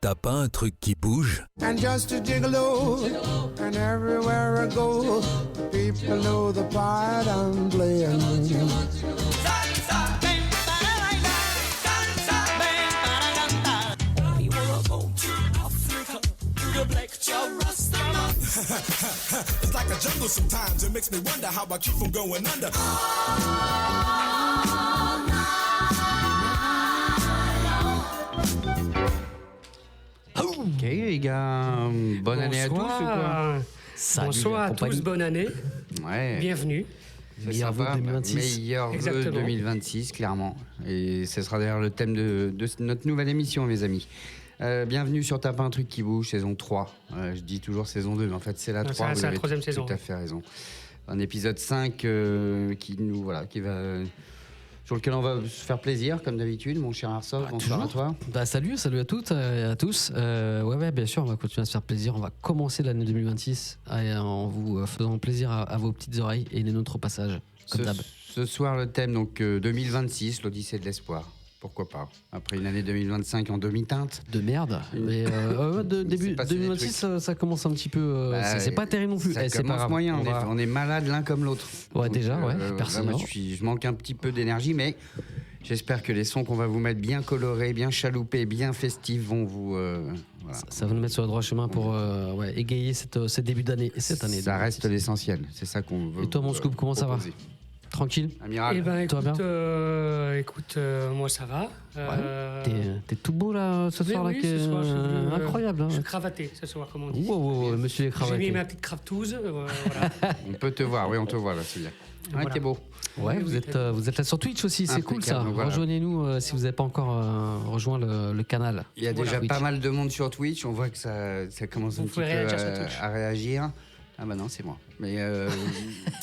T'as pas un truc qui bouge? And just a gigolo, and everywhere I go, people know the part I'm playing. It's like a jungle sometimes. It makes me wonder how I keep from going under. Ok les gars, bonne année à tous ou quoi? Salut, Bonsoir à tous, bonne année, Ouais. bienvenue. C'est Meilleur vœu sympa. 2026. Meilleur vœu Exactement. 2026, clairement. Et ce sera d'ailleurs le thème de notre nouvelle émission, mes amis. Bienvenue sur T'as pas un truc qui bouge, saison 3. Je dis toujours saison 2, mais en fait c'est la Non, 3. c'est vous la avez troisième tout saison. à fait raison. Un épisode 5 sur lequel on va se faire plaisir, comme d'habitude. Mon cher Arsov, bonsoir toujours. à toi. Bah, salut à toutes et à tous. Ouais, bien sûr, on va continuer à se faire plaisir. On va commencer l'année 2026 en vous faisant plaisir à vos petites oreilles et les nôtres au passage, comme d'hab. Ce soir, le thème, donc 2026, l'Odyssée de l'espoir. Pourquoi pas? Après une année 2025 en demi-teinte. De merde. Mais début passé des 2026, ça commence un petit peu. C'est pas terrible non plus. Ça C'est pas commence grave. moyen, on est malade l'un comme l'autre. Ouais, Donc, déjà, ouais, là, personnellement. moi, je manque un petit peu d'énergie, mais j'espère que les sons qu'on va vous mettre bien colorés, bien chaloupés, bien festifs vont vous... voilà. Ça va nous mettre sur le droit chemin pour égayer ce début d'année et cette année. Ça reste l'essentiel, c'est ça qu'on veut. Et toi, mon scoop, comment ça va? proposer. Tranquille? Amiral, Eh ben, Toi, bien écoute, moi ça va. T'es tout beau là ce soir là, oui, ce soir, je suis venu, incroyable. Je Hein. suis cravaté ce soir, comme on dit. Wow, monsieur les J'ai cravatés. mis ma petite cravatouse. Voilà. on peut te voir, oui, on te voit là, c'est bien. Ouais, Voilà. t'es beau. Ouais, vous êtes là sur Twitch aussi, c'est cool ça. Impeccable, voilà. Rejoignez-nous si vous n'avez pas encore rejoint le canal. Il y a Voilà. déjà Twitch. pas mal de monde sur Twitch, on voit que ça commence un Vous petit pouvez peu réagir sur Twitch. à réagir. Ah bah non, c'est moi. Mais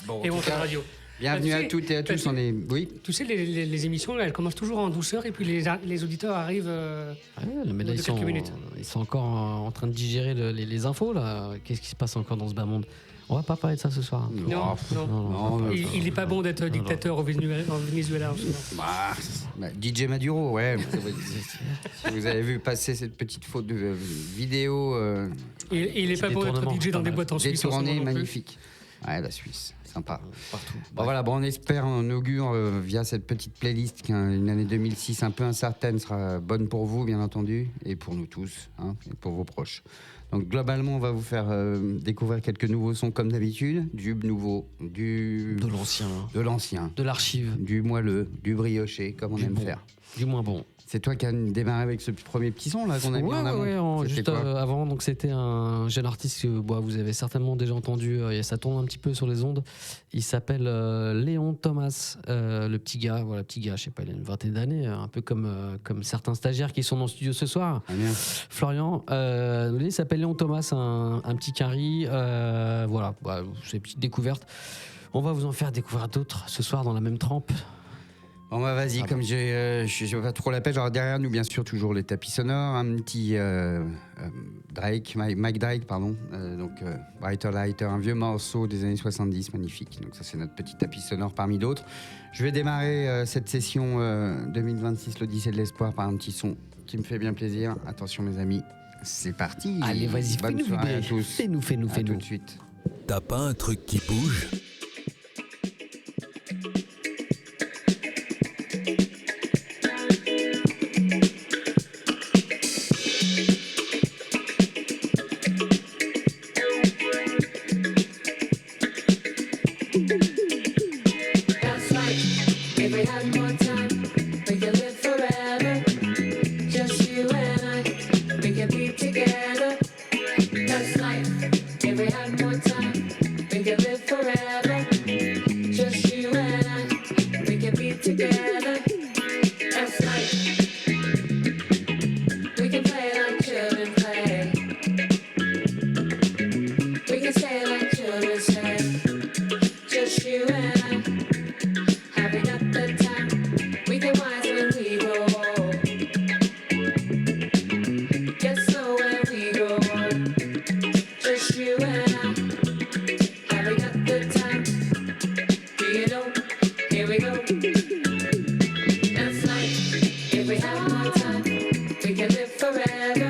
bon, Et en on tout fait la cas, radio. bienvenue Bah, tu à sais, toutes et à tous. tu- On est, oui. Tu sais, les émissions, là, elles commencent toujours en douceur et puis les auditeurs arrivent. Ouais, mais là, de quelques minutes. ils sont encore en train de digérer les infos là. Qu'est-ce qui se passe encore dans ce bas monde? On va pas parler de ça ce soir. Non, non. Non, Il n'est pas bon d'être dictateur au Venezuela en ce moment. DJ Maduro, ouais. Si vous avez vu passer cette petite faute de vidéo Et il n'est pas bon d'être détournement, DJ dans pas des mal. boîtes en Suisse. en ce détournée, moment non plus. magnifique. Ouais, la Suisse, sympa. Partout. Bon, voilà, bon, on espère, on augure via cette petite playlist qu'une année 2006 un peu incertaine sera bonne pour vous, bien entendu, et pour nous tous, hein, et pour vos proches. Donc globalement, on va vous faire découvrir quelques nouveaux sons comme d'habitude, du nouveau, De l'ancien, de l'ancien, de l'archive, du moelleux, du brioché, comme on du aime bon, faire. du moins bon. C'est toi qui as démarré avec ce premier petit son là qu'on a mis en amont. C'était juste quoi avant, donc c'était un jeune artiste que vous avez certainement déjà entendu, et ça tourne un petit peu sur les ondes. Il s'appelle Léon Thomas, le petit gars, je sais pas, il a une vingtaine d'années, un peu comme certains stagiaires qui sont dans le studio ce soir. Ah, bien. Florian, lui, il s'appelle Léon Thomas, un petit carry, c'est une petite découverte. On va vous en faire découvrir d'autres ce soir dans la même trempe. Bon bah vas-y, comme je vais pas trop la pêche, alors derrière nous bien sûr toujours les tapis sonores, un petit Mike Drake, pardon, Brighter Lighter, un vieux morceau des années 70, magnifique, donc ça c'est notre petit tapis sonore parmi d'autres. Je vais démarrer cette session 2026, l'Odyssée de l'espoir, par un petit son qui me fait bien plaisir. Attention mes amis, c'est parti. Allez, vas-y, bonne fais-nous soirée à vibrer. tous. Fais-nous. À tout de suite. T'as pas un truc qui bouge? That's right. If we had more time, we could live forever. Just you and I, we could be together. That's life. If we had more time, we could live forever. Just you and I, we could be together. That's life. We can play like children play. We can stay like children stay. Just you and I, having up the time. We can wise when we grow old. Get slow when we grow old. Just you and I, having up the time. Do you know? Here we go. That's life. If we have more time, we can live forever.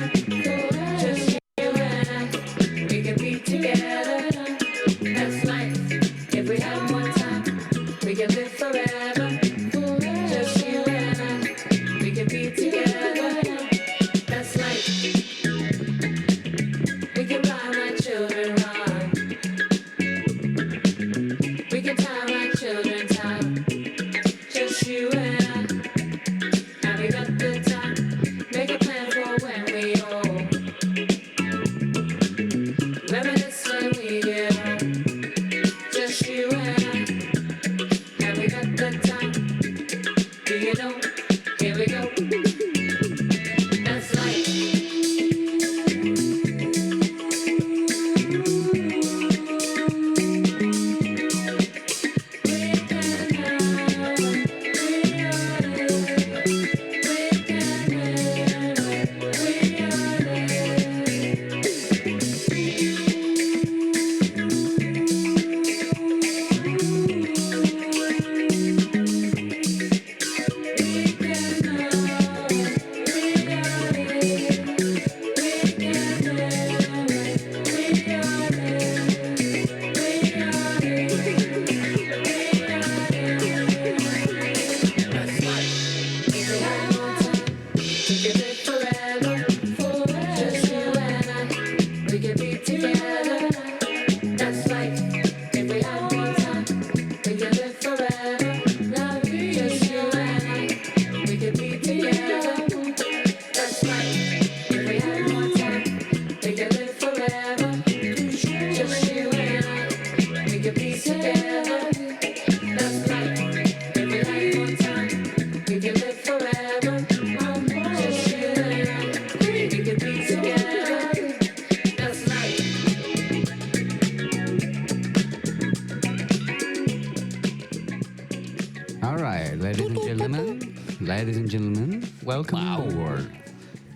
Ladies and gentlemen, welcome aboard.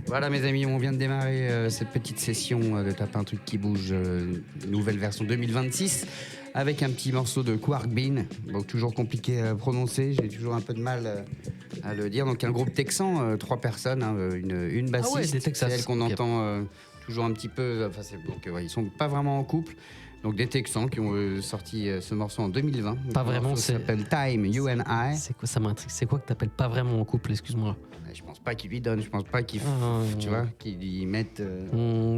Voilà mes amis, on vient de démarrer cette petite session de Tape un truc qui bouge, nouvelle version 2026, avec un petit morceau de Quark Bean, donc toujours compliqué à prononcer, j'ai toujours un peu de mal à le dire. Donc un groupe texan, 3 personnes, hein, une bassiste, des c'est Texas. elle qu'on Ok. entend toujours un petit peu, enfin donc ils sont pas vraiment en couple. Donc des Texans qui ont sorti ce morceau en 2020. Donc, Pas le vraiment, morceau c'est- s'appelle Time, You and I. C'est quoi, ça m'intrigue. C'est quoi que t'appelles pas vraiment en couple, excuse-moi. Je pense pas qu'ils lui donnent, je pense pas qu'ils tu vois, qu'ils lui mettent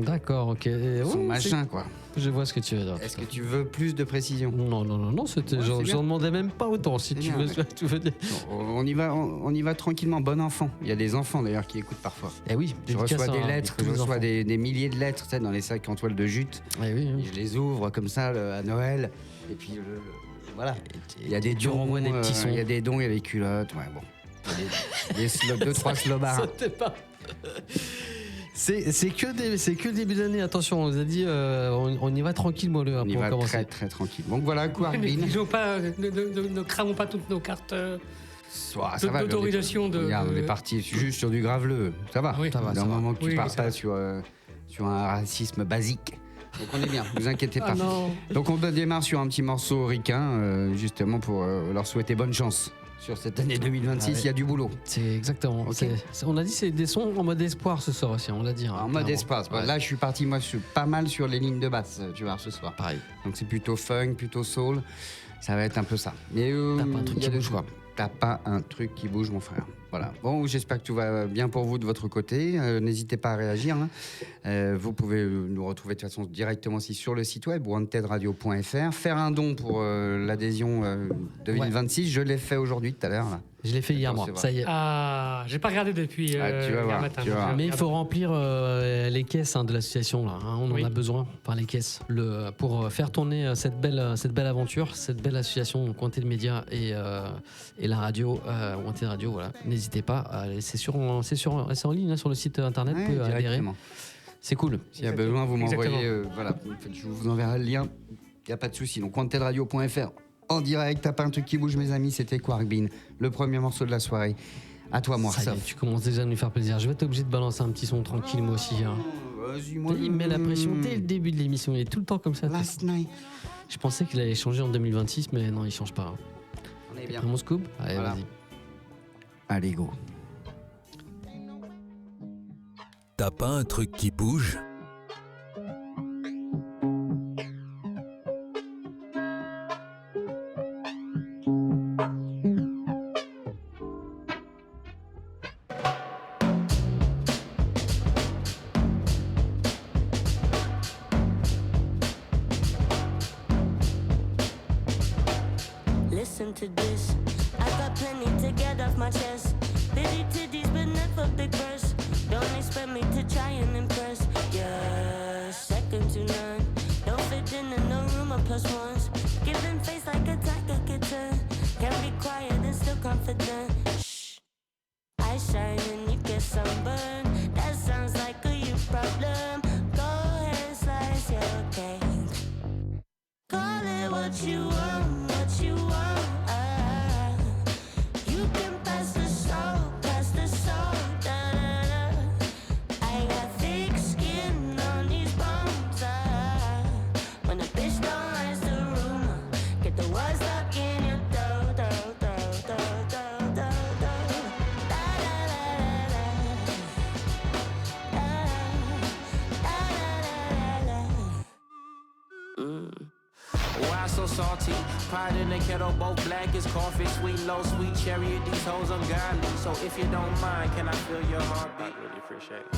D'accord, ok. son Ouais, machin quoi. Je vois ce que tu veux dire. Est-ce que tu veux plus de précision? Non, c'était, Ouais, j'en c'est bien. demandais même pas autant, si C'est tu bien, veux, ouais. tu veux dire. On y va tranquillement, bon enfant. Il y a des enfants d'ailleurs qui écoutent parfois. Eh oui, Je reçois des lettres, je reçois des... des milliers de lettres, tu sais, dans les sacs en toile de jute. Eh oui, Et oui. je les ouvre comme ça à Noël. Et puis voilà. Il y a des tu dons, renvoies des petits sons. il y a des dons, il y a des culottes. Ouais, bon. Il y a des 2-3 slobards. C'était pas... C'est que le début d'année, attention, on nous a dit on y va tranquille, moi, On y pour va commencer. très très tranquille. Donc voilà, Quark Mais Bean. disons pas, ne cramons pas toutes nos cartes Ah, ça va, d'autorisation de. Regarde, on est parti juste sur du graveleux. Ça va. Oui. Ça va, D'un ça va. moment que tu Oui, pars ça pas va. sur un racisme basique. Donc on est bien, vous inquiétez pas. Ah non. Donc on démarre sur un petit morceau ricain, justement pour leur souhaiter bonne chance. Sur cette année 2026, il Ouais. y a du boulot. C'est exactement. Ok. On a dit c'est des sons en mode espoir ce soir aussi, on l'a dit. hein, En mode clairement. espace. Ouais. Là, je suis parti, moi, je suis pas mal sur les lignes de basse, tu vois, ce soir. Pareil. Donc c'est plutôt funk, plutôt soul. Ça va être un peu ça. Mais T'as pas un truc il y a qui de bouge, tout. quoi. T'as pas un truc qui bouge, mon frère. Voilà. Bon, j'espère que tout va bien pour vous de votre côté. N'hésitez pas à réagir. Hein. Vous pouvez nous retrouver de toute façon directement aussi sur le site web wantedradio.fr. Faire un don pour l'adhésion 2026. Je l'ai fait aujourd'hui, tout à l'heure. Là. Je l'ai fait hier, Attends, moi. c'est vrai. Ça y est. Ah, j'ai pas regardé depuis Ah, tu vas hier voir, matin. tu vas voir. Mais il faut remplir les caisses de l'association là. Hein, on Oui. en a besoin, enfin les caisses, pour faire tourner cette belle aventure, cette belle association Wanted Media et la radio Wanted Radio. Voilà, n'hésitez pas. C'est en ligne là, sur le site internet. Ouais, vous pouvez adhérer. directement. C'est cool. S'il y a besoin, vous m'envoyez. Exactement. Voilà, je vous enverrai le lien. Il n'y a pas de souci. Donc, wantedradio.fr en direct. T'as pas un truc qui bouge, mes amis. C'était Quark Bean, le premier morceau de la soirée. À toi, moi, Ça y est, tu commences déjà à nous faire plaisir. Je vais être obligé de balancer un petit son tranquille moi aussi. Hein. Vas-y, moi. Il met la pression dès le début de l'émission. Il est tout le temps comme ça. Last night. Je pensais qu'il allait changer en 2026, mais non, il change pas. Hein. On est bien. Prends mon scoop. Allez, Voilà. vas-y. Allez, go. T'as pas un truc qui bouge? Listen to this. I got plenty to get off my chest. Bitty titties, but never big breasts. Don't expect me to try and impress. Yeah, second to none. Don't fit in no room of plus ones. Giving face like a tiger kitten. Can't be quiet and still confident. Shh. I shine and you get sunburned. That sounds like a you problem. Go ahead, slice your cake. Call it what you want, what you want. You can pass the salt, da da da. I got thick skin on these bones. When a bitch don't rise the rumor, get the words stuck in your throat, throat, throat, throat, throat, throat, throat. Da da da da da. Da da da da da. Why so salty? Pot in the kettle, both black as coffee. Sweet, low, sweet cherry. These hoes ungodly. So if you don't mind, can I feel your heartbeat? I really appreciate it.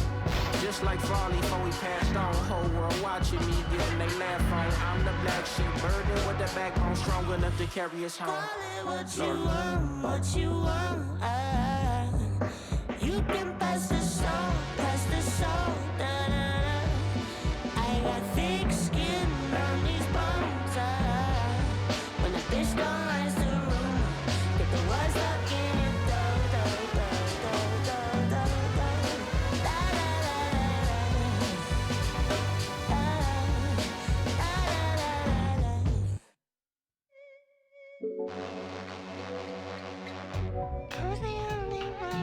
Just like Farley, before we passed on. Whole world watching me, getting they laugh on. I'm the black sheep, burden with the backbone strong enough to carry us home. Call it what you want, what you want. You can pass the salt, da da da. I got thick skin on these bones. When a bitch don't rise the room, get the words stuck in your throat, throat, throat, throat, throat, throat, throat. Da da da da da. Who's the only one?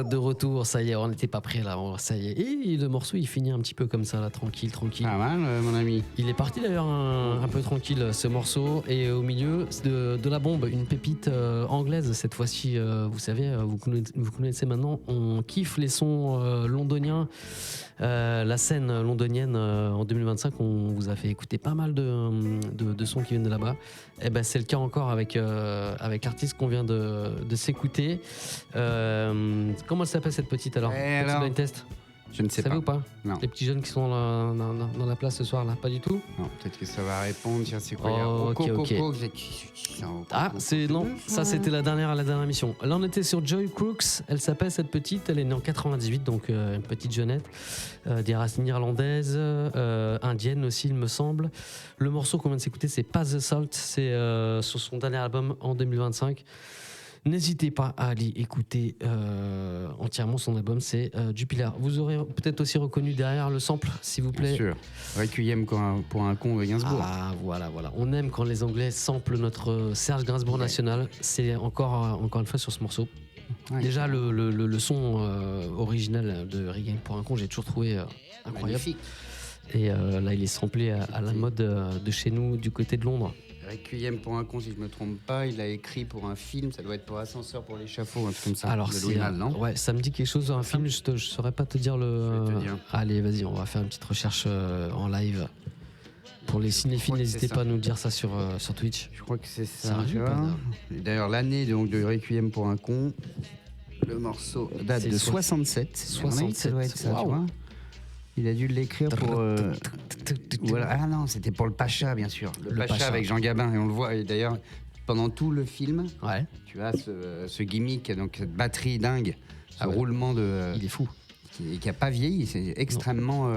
De retour, ça y est, on n'était pas prêt là, ça y est. Et le morceau il finit un petit peu comme ça là, tranquille. Pas mal, mon ami. Il est parti d'ailleurs un peu tranquille ce morceau, et au milieu de la bombe, une pépite anglaise cette fois-ci. Vous savez, vous connaissez maintenant, on kiffe les sons londoniens. La scène londonienne en 2025, on vous a fait écouter pas mal de sons qui viennent de là-bas. Et ben c'est le cas encore avec l'artiste qu'on vient de s'écouter. Comment elle s'appelle cette petite alors? Petit blind test. Je ne sais pas. Vous savez ou pas? Non. Les petits jeunes qui sont dans la place ce soir là, pas du tout. Non, peut-être que ça va répondre. Tiens, c'est quoi? Ok. Ah, non, ça c'était la dernière émission. Là on était sur Joy Crooks, elle s'appelle cette petite, elle est née en 98, donc une petite jeunette, des racines irlandaises, indiennes aussi il me semble. Le morceau qu'on vient de s'écouter c'est Pass the Salt, c'est sur son dernier album en 2025. N'hésitez pas à aller écouter entièrement son album, c'est Jupiler. Vous aurez peut-être aussi reconnu derrière le sample, s'il vous plaît. Bien sûr. Requiem pour un con de Gainsbourg. Ah, voilà. On aime quand les Anglais samplent notre Serge Gainsbourg national. C'est encore une fois sur ce morceau. Ouais. Déjà, le son original de Requiem pour un con, j'ai toujours trouvé incroyable. Magnifique. Et là, il est samplé à la mode de chez nous, du côté de Londres. Requiem pour un con, si je me trompe pas, il a écrit pour un film, ça doit être pour Ascenseur pour l'échafaud, un truc comme ça. Alors, de Louis Malle, non? Ouais, ça me dit quelque chose, un film, je saurais pas te dire le. Je vais te dire. Allez, vas-y, on va faire une petite recherche en live. Pour les cinéphiles, n'hésitez pas à nous dire ça sur Twitch. Je crois que c'est ça. Sérieux, tu vois. pas D'ailleurs, l'année donc, de Requiem pour un con, le morceau date C'est de 67. 67, Ça doit être ça, waouh. tu vois. Il a dû l'écrire pour. Voilà. Ah non, c'était pour le Pacha, bien sûr. Le Pacha avec Jean Gabin, et on le voit. Et d'ailleurs, pendant tout le film, Ouais. tu as ce gimmick, donc cette batterie dingue, ce Ah ouais. roulement de. Il est fou. Qui n'a pas vieilli, c'est extrêmement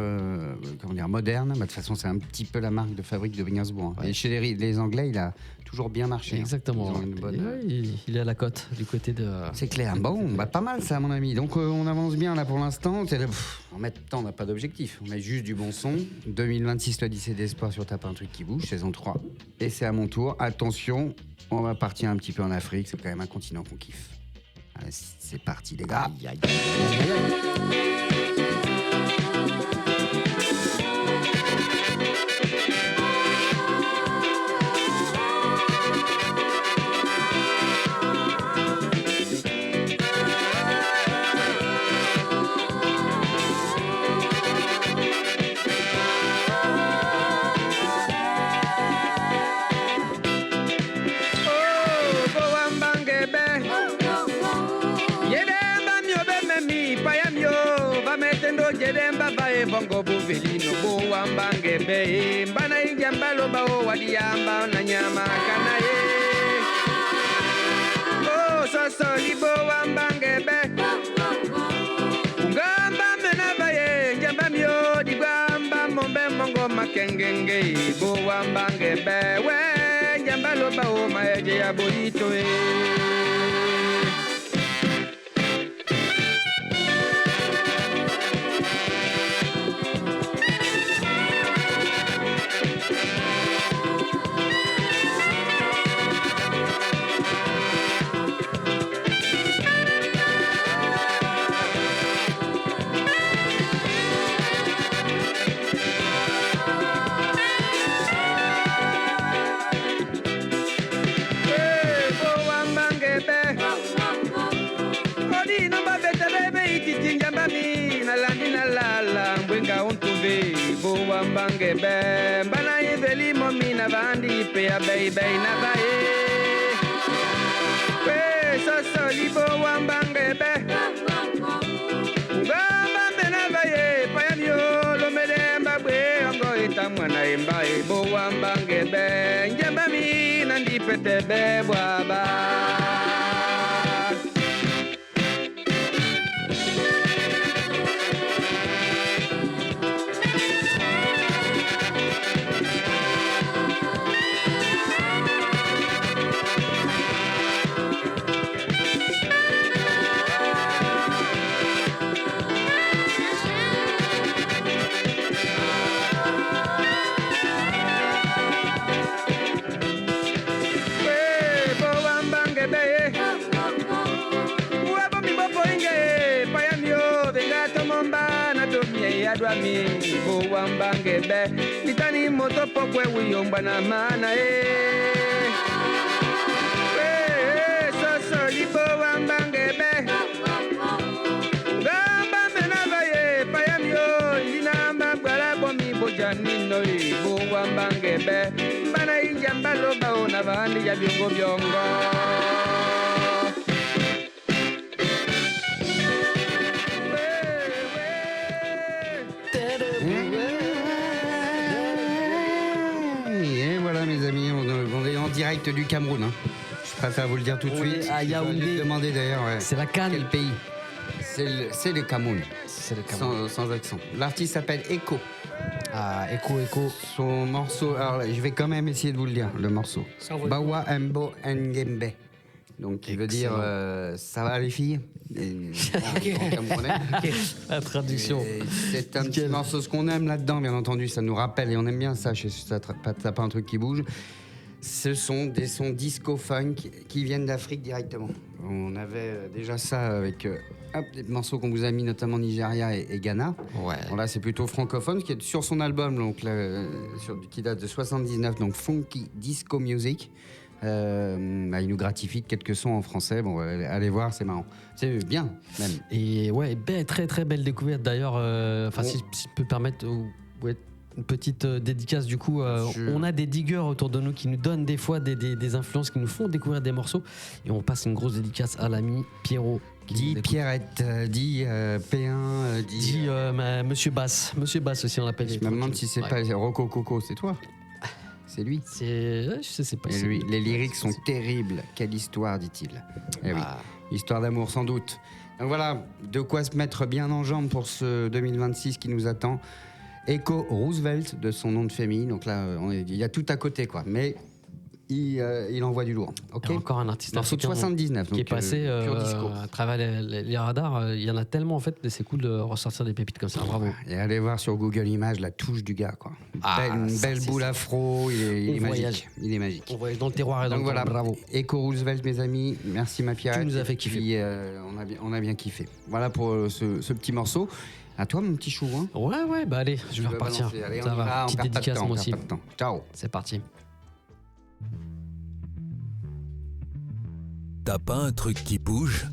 comment dire, moderne. De toute façon, c'est un petit peu la marque de fabrique de Gainsbourg. Ouais. Et chez les Anglais, il a toujours bien marché. Exactement. Ils ont une bonne- Et ouais, il est à la cote du côté de. C'est clair. Bon, bah, pas mal ça, mon ami. Donc, on avance bien là pour l'instant. En même temps, on n'a pas d'objectif. On met juste du bon son. 2026, l'Odyssée d'espoir sur Tape un truc qui bouge, saison 3. Et c'est à mon tour. Attention, on va partir un petit peu en Afrique. C'est quand même un continent qu'on kiffe. Allez, c'est parti, les gars. Jedemba bae bongo buvilino bo wambange be mbana injambalo bao wadiamba na nyama kanaye oh soso libo wambange be ngamba mena bae njamba mio digamba mombe mongo makengenge bo wambange be we njambalo bao maeje ya bolito Bange be bana yeveli momina bandi pe ya baby na bae pe so so libo wambange be ngamba mena bae pa ya mio lo medemba bwe ongo itamwana imba ibo wambange be njamba mi nandi pete be bwaba wambangebe litani moto pokwe wiyomba na mana soso libo wambangebe gamba menava ye payamyo linamba gwala bomi bojanino ibo wambangebe mbana injamba loba ona bandi ya byongo byongo Et voilà mes amis, on est en direct du Cameroun. Hein. Je préfère vous le dire tout de On suite. est à Yaoundé. Je vais demander d'ailleurs. Ouais. C'est la Cannes. Quel pays? C'est le Cameroun. C'est le Cameroun. Sans accent. L'artiste s'appelle Echo. Ah, Echo. Son morceau, alors je vais quand même essayer de vous le dire, le morceau. Bawa Mbo Ngembe. Donc il veut dire ça va les filles en camerounais. La traduction. Et c'est un petit morceau, ce qu'on aime là-dedans, bien entendu, ça nous rappelle, et on aime bien ça, t'as pas un truc qui bouge. Ce sont des sons disco-funk qui viennent d'Afrique directement. On avait déjà ça avec des morceaux qu'on vous a mis, notamment Nigeria et Ghana. Ouais. Bon, là, c'est plutôt francophone, qui est sur son album, donc, qui date de 79, donc Funky Disco Music. Il nous gratifie de quelques sons en français. Bon, allez voir, c'est marrant. C'est bien, même. Et ouais, très très belle découverte d'ailleurs. Si je peux permettre, une petite dédicace du coup. On a des diggers autour de nous qui nous donnent des fois des influences, qui nous font découvrir des morceaux. Et on passe une grosse dédicace à l'ami Pierrot. Dit Pierrette, dit P1, dit Monsieur Bass. Monsieur Bass aussi, on l'appelle. Je me demande si c'est pas Rocco Coco, c'est toi? C'est lui. Je sais pas. Et lui, les lyriques sont terribles. Quelle histoire, dit-il. Eh oui, histoire d'amour sans doute. Donc voilà, de quoi se mettre bien en jambe pour ce 2026 qui nous attend. Echo Roosevelt, de son nom de famille. Donc là, il y a tout à côté, quoi. Mais il envoie du lourd. Okay. Encore un artiste morceau de 79, qui est passé à travers les radars. Il y en a tellement en fait, et c'est cool de ressortir des pépites comme ça. Bravo. Et allez voir sur Google Images la touche du gars, quoi. Une belle boule afro, il est magique. Il est magique. On voyage dans le terroir et dans donc le voilà, temps. Bravo. Echo Roosevelt, mes amis, merci ma Pierrette. Tu nous as fait kiffer. Puis, on a bien kiffé. Voilà pour ce petit morceau. À toi, mon petit chou. Hein. Ouais, bah allez, je vais repartir. Allez, ça va. Petite dédicace moi aussi. Ciao. C'est parti. T'as pas un truc qui bouge?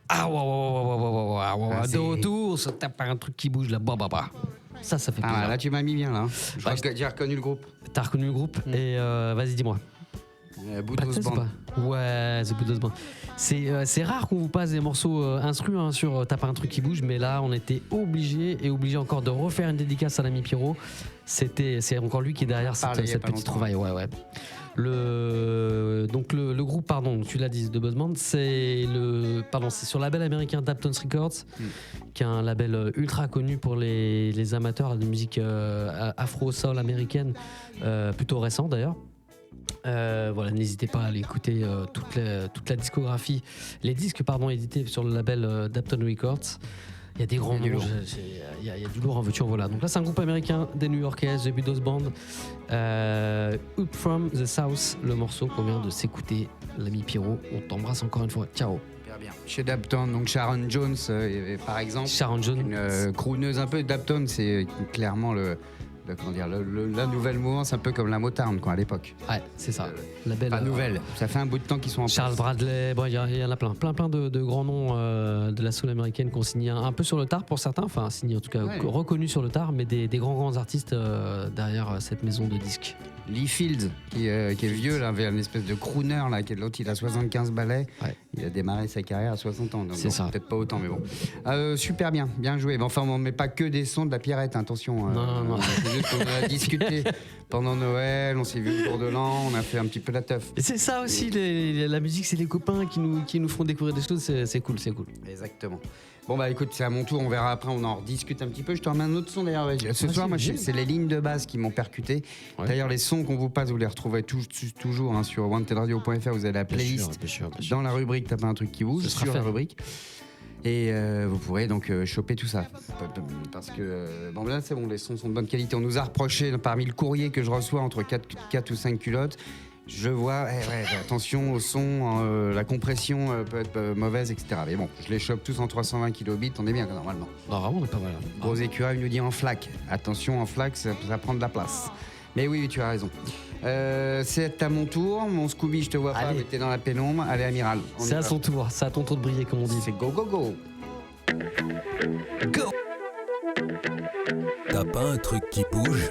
Ah, Ah, de c'est- retour, ça tape un truc qui bouge là. Bah. Ça fait plaisir. Ah, là, tu m'as mis bien, là. Bah, J'ai reconnu le groupe. T'as reconnu le groupe et vas-y, dis-moi. Boutros Pas de Band. ça, ouais, The Boutros Band. C'est rare qu'on vous passe des morceaux instru sur T'as pas un truc qui bouge, mais là on était obligé encore de refaire une dédicace à l'ami Pierrot. C'est encore lui qui est derrière cette il y a pas petite longtemps. trouvaille. Ouais. Le groupe, pardon, tu l'as dit, The Boutros Band, c'est sur le label américain Daptones Records, qui est un label ultra connu pour les amateurs de musique afro-soul américaine, plutôt récent d'ailleurs. Voilà, n'hésitez pas à aller écouter toute la discographie, les disques édités sur le label Dapton Records. Il y a des grands noms, il y a du lourd en veux-tu en voilà. Donc là c'est un groupe américain des New-Yorkais, The Boutros Band, Up From The South, le morceau qu'on vient de s'écouter. L'ami Pierrot, on t'embrasse encore une fois, ciao. Bien. Chez Dapton, donc Sharon Jones, par exemple. Sharon Jones. Une crooneuse un peu. Dapton, c'est clairement la nouvelle mouvance, un peu comme la Motown quoi, à l'époque. Ouais, c'est ça. La belle, pas nouvelle. Ça fait un bout de temps qu'ils sont en Charles place. Bradley, il y en a plein de grands noms de la soul américaine qui ont signé un peu sur le tard pour certains, enfin signé en tout cas, reconnus sur le tard, mais des grands artistes derrière cette maison de disques. Lee Fields, qui est vieux, là, une espèce de crooner, là, l'autre il a 75 ballets. Ouais. Il a démarré sa carrière à 60 ans. Donc C'est ça. Peut-être pas autant, mais bon. Super bien joué. Mais enfin, on ne met pas que des sons de la Pierrette, attention. Non. C'est juste qu'on a discuté pendant Noël, on s'est vu le jour de l'an, on a fait un petit peu la teuf. Et c'est ça aussi, la musique, c'est les copains qui nous font découvrir des choses, c'est cool. Exactement. Bon bah écoute, c'est à mon tour, on verra après, on en rediscute un petit peu. Je te remets un autre son d'ailleurs. Ce soir, moi, c'est les lignes de base qui m'ont percuté. Ouais. D'ailleurs, les sons qu'on vous passe, vous les retrouvez toujours sur wantedradio.fr. Vous avez la playlist bien sûr. dans la rubrique. T'as pas un truc qui bouge sur la rubrique. Et vous pourrez donc choper tout ça. Parce que bon là c'est bon, les sons sont de bonne qualité. On nous a reproché parmi le courrier que je reçois entre 4 ou 5 culottes. Je vois, attention au son, la compression peut être mauvaise, etc. Mais bon, je les chope tous en 320 kilobits, on est bien normalement. Non, vraiment, on est pas mal. Gros écureuil nous dit en FLAC. Attention, en FLAC, ça prend de la place. Mais oui, tu as raison. C'est à mon tour. Mon Scooby, je te vois pas, mais t'es dans la pénombre. Allez, Amiral. C'est à son tour, c'est à ton tour de briller, comme on dit. C'est go, go, go. Go. T'as pas un truc qui bouge ?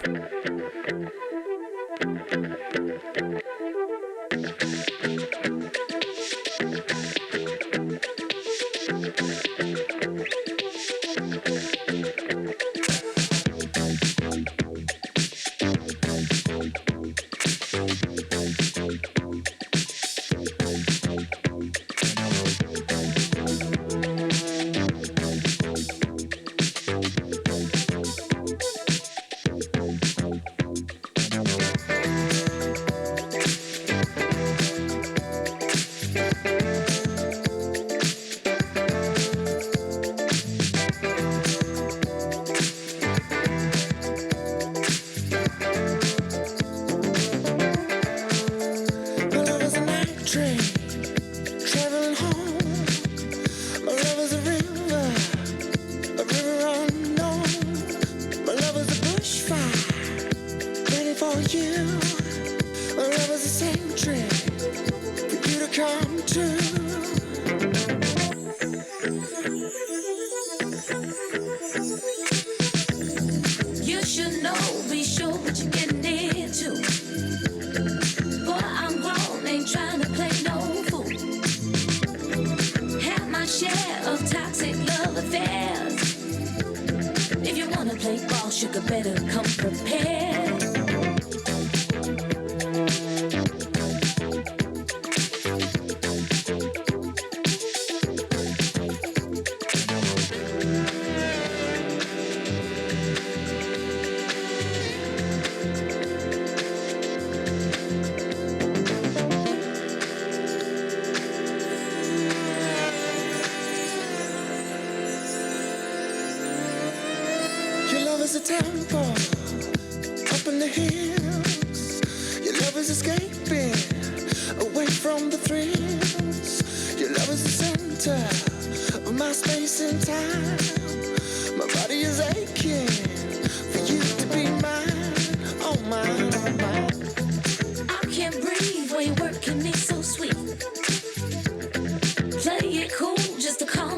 Play it cool just to calm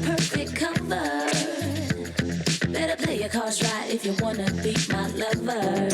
perfect cover. Better play your cards right if you wanna be my lover.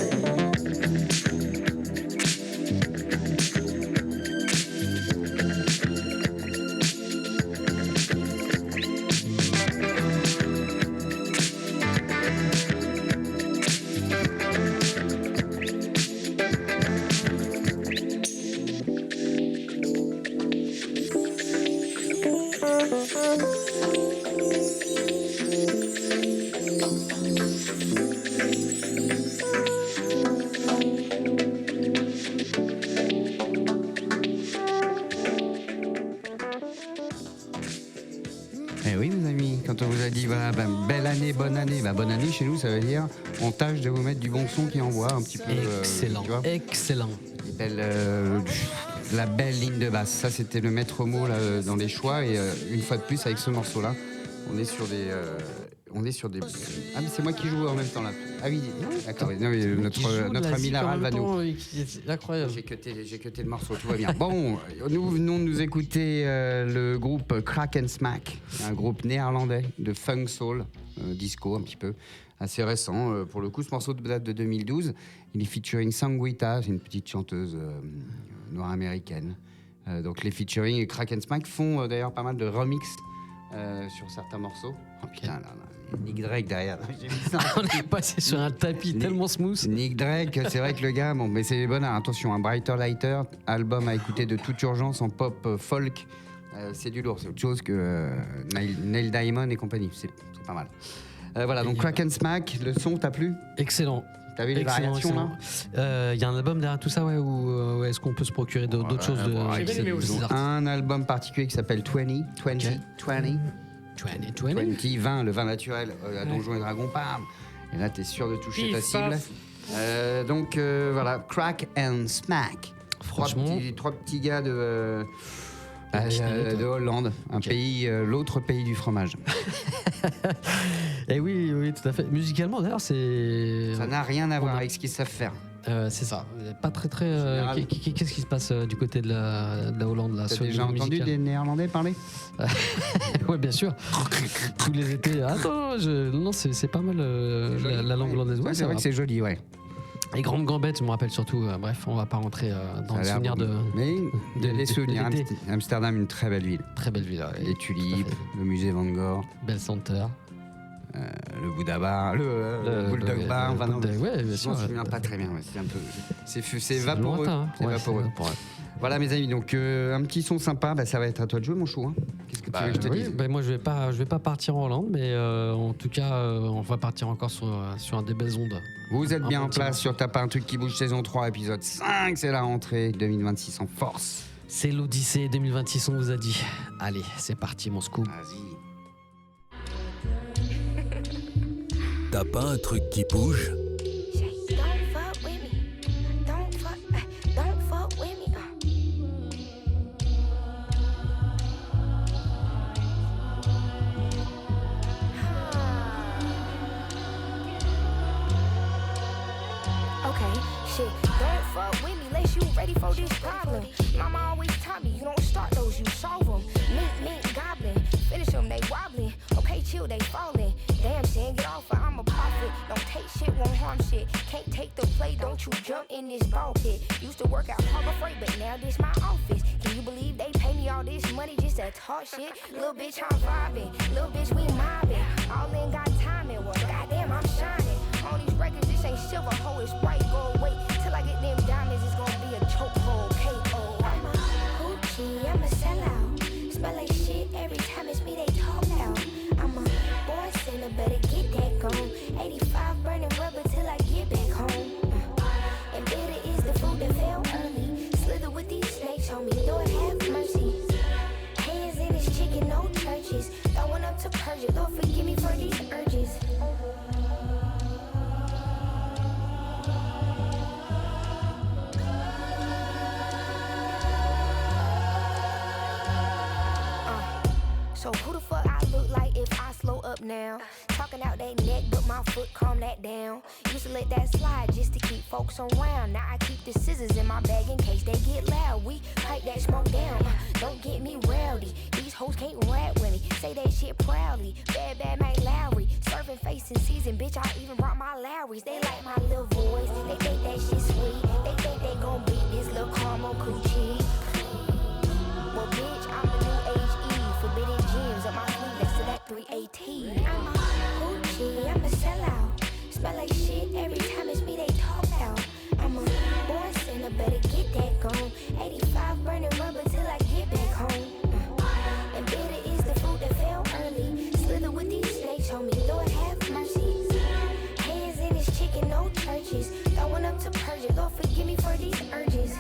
Eh oui, mes amis, quand on vous a dit voilà, belle année, bonne année chez nous, ça veut dire on tâche de vous mettre du bon son qui envoie un petit peu. Excellent, tu vois. excellent. La belle ligne de basse. Ça, c'était le maître mot là, dans les choix. Et une fois de plus, avec ce morceau-là, on est sur des. Ah, mais c'est moi qui joue en même temps là. Ah oui, d'accord. Non, mais notre ami Laral va nous. C'est incroyable. J'ai cuté le morceau, tout va bien. Bon, nous venons de nous écouter le groupe Crack and Smack, un groupe néerlandais de funk soul, disco un petit peu, assez récent. Pour le coup, ce morceau date de 2012. Il est featuring Sanguita, c'est une petite chanteuse nord-américaine. Donc les featuring et Crack and Smack font d'ailleurs pas mal de remix sur certains morceaux. Oh putain, là. Nick Drake derrière. On est passé sur un tapis tellement smooth. Nick Drake, c'est vrai que le gars, bon, mais c'est bon. Attention, un Brighter Lighter, album à écouter de toute urgence en pop folk, c'est du lourd. C'est autre chose que Neil Diamond et compagnie. C'est pas mal. Voilà, donc Crack and Smack, le son, t'as plu ? Excellent. T'as vu les variations là ? Il y a un album derrière tout ça, ouais, ou est-ce qu'on peut se procurer d'autres choses de un album particulier qui s'appelle 20, le vin naturel à Donjons et Dragons, bam. Et là, t'es sûr de toucher ta cible. Donc voilà, Crack and Smack. Franchement, trois petits gars de Hollande, l'autre pays du fromage. Et oui, tout à fait. Musicalement, d'ailleurs, c'est. Ça n'a rien à voir avec ce qu'ils savent faire. C'est ça. Pas très. Qu'est-ce qui se passe du côté de la Hollande là? T'as déjà entendu des Néerlandais parler? Ouais, bien sûr. Tous les étés. Attends, non, c'est pas mal la langue hollandaise. Ouais, c'est vrai que c'est joli, ouais. Les grandes gambettes, je me rappelle surtout. Bref, on va pas rentrer dans le souvenir de. Mais des souvenirs. Amsterdam, une très belle ville. Très belle ville. Ouais. Les tulipes, le musée Van Gogh. Belle Center. Le Bouddha Bar, le Bulldog Bar. Ouais, bien sûr. Je me souviens pas très bien. C'est un peu. C'est vaporeux. Lointain, c'est vaporeux. Voilà, mes amis. Donc, un petit son sympa. Ça va être à toi de jouer, mon chou. Hein. Qu'est-ce que tu veux que je te dise ? Moi, je vais pas partir en Hollande, mais en tout cas, on va partir encore sur un des belles ondes. Vous êtes bien en place sur T'as pas un truc qui bouge, saison 3, épisode 5. C'est la rentrée 2026 en force. C'est l'Odyssée 2026, on vous a dit. Allez, c'est parti, mon scoop. Vas-y. T'as pas un truc qui bouge ? Shit, don't fuck with me unless you ready for this problem. Mama always taught me, you don't start those, you solve them. Mink, goblin, finish them, they wobbling. Okay, chill, they falling. Damn, son, get off or I'm a prophet. Don't take shit, won't harm shit. Can't take the play, don't you jump in this ball pit. Used to work out Harbor Freight, but now this my office. Can you believe they pay me all this money just to talk shit? Little bitch, I'm vibing. Little bitch, we mobbing. All in got timing. Well, goddamn, I'm shining. All these records, this ain't silver, hoe, it's bright. Go away till I get them diamonds. It's gonna be a chokehold. K.O. I'm a hoochie, I'm a sellout. Smell like shit every time it's me they talk out. I'm a boy sinner, better get that gone. 85 burning rubber till I get back home. And bitter is the food that fell early. Slither with these snakes, homie, Lord have mercy. Hands in his chicken, no churches. Throwing up to purge it, Lord forgive me for these urges. So who the fuck I look like if I slow up now. Talking out that neck, but my foot calm that down. Used to let that slide just to keep folks around. Now I keep the scissors in my bag in case they get loud. We pipe that smoke down. Don't get me rowdy. These hoes can't rap with me. Say that shit proudly. Bad, bad Mike Lowry. Surfing face in season, bitch. I even rock my Lowrys. They like my little voice. They think that shit sweet. They think they gon' beat this little caramel coochie. Well, bitch, I'm the new age E. Forbidden gems on my sleeve next to that 318. I'm a hoochie, I'm a sellout. Smell like shit every time it's me they talk out. I'm a born sinner, better get that gone. 85 burning rubber till I get back home. And bitter is the fruit that fell early. Slither with these snakes, homie, Lord have mercy. Hands in his chicken, no churches. Throwing up to purge it, Lord forgive me for these urges.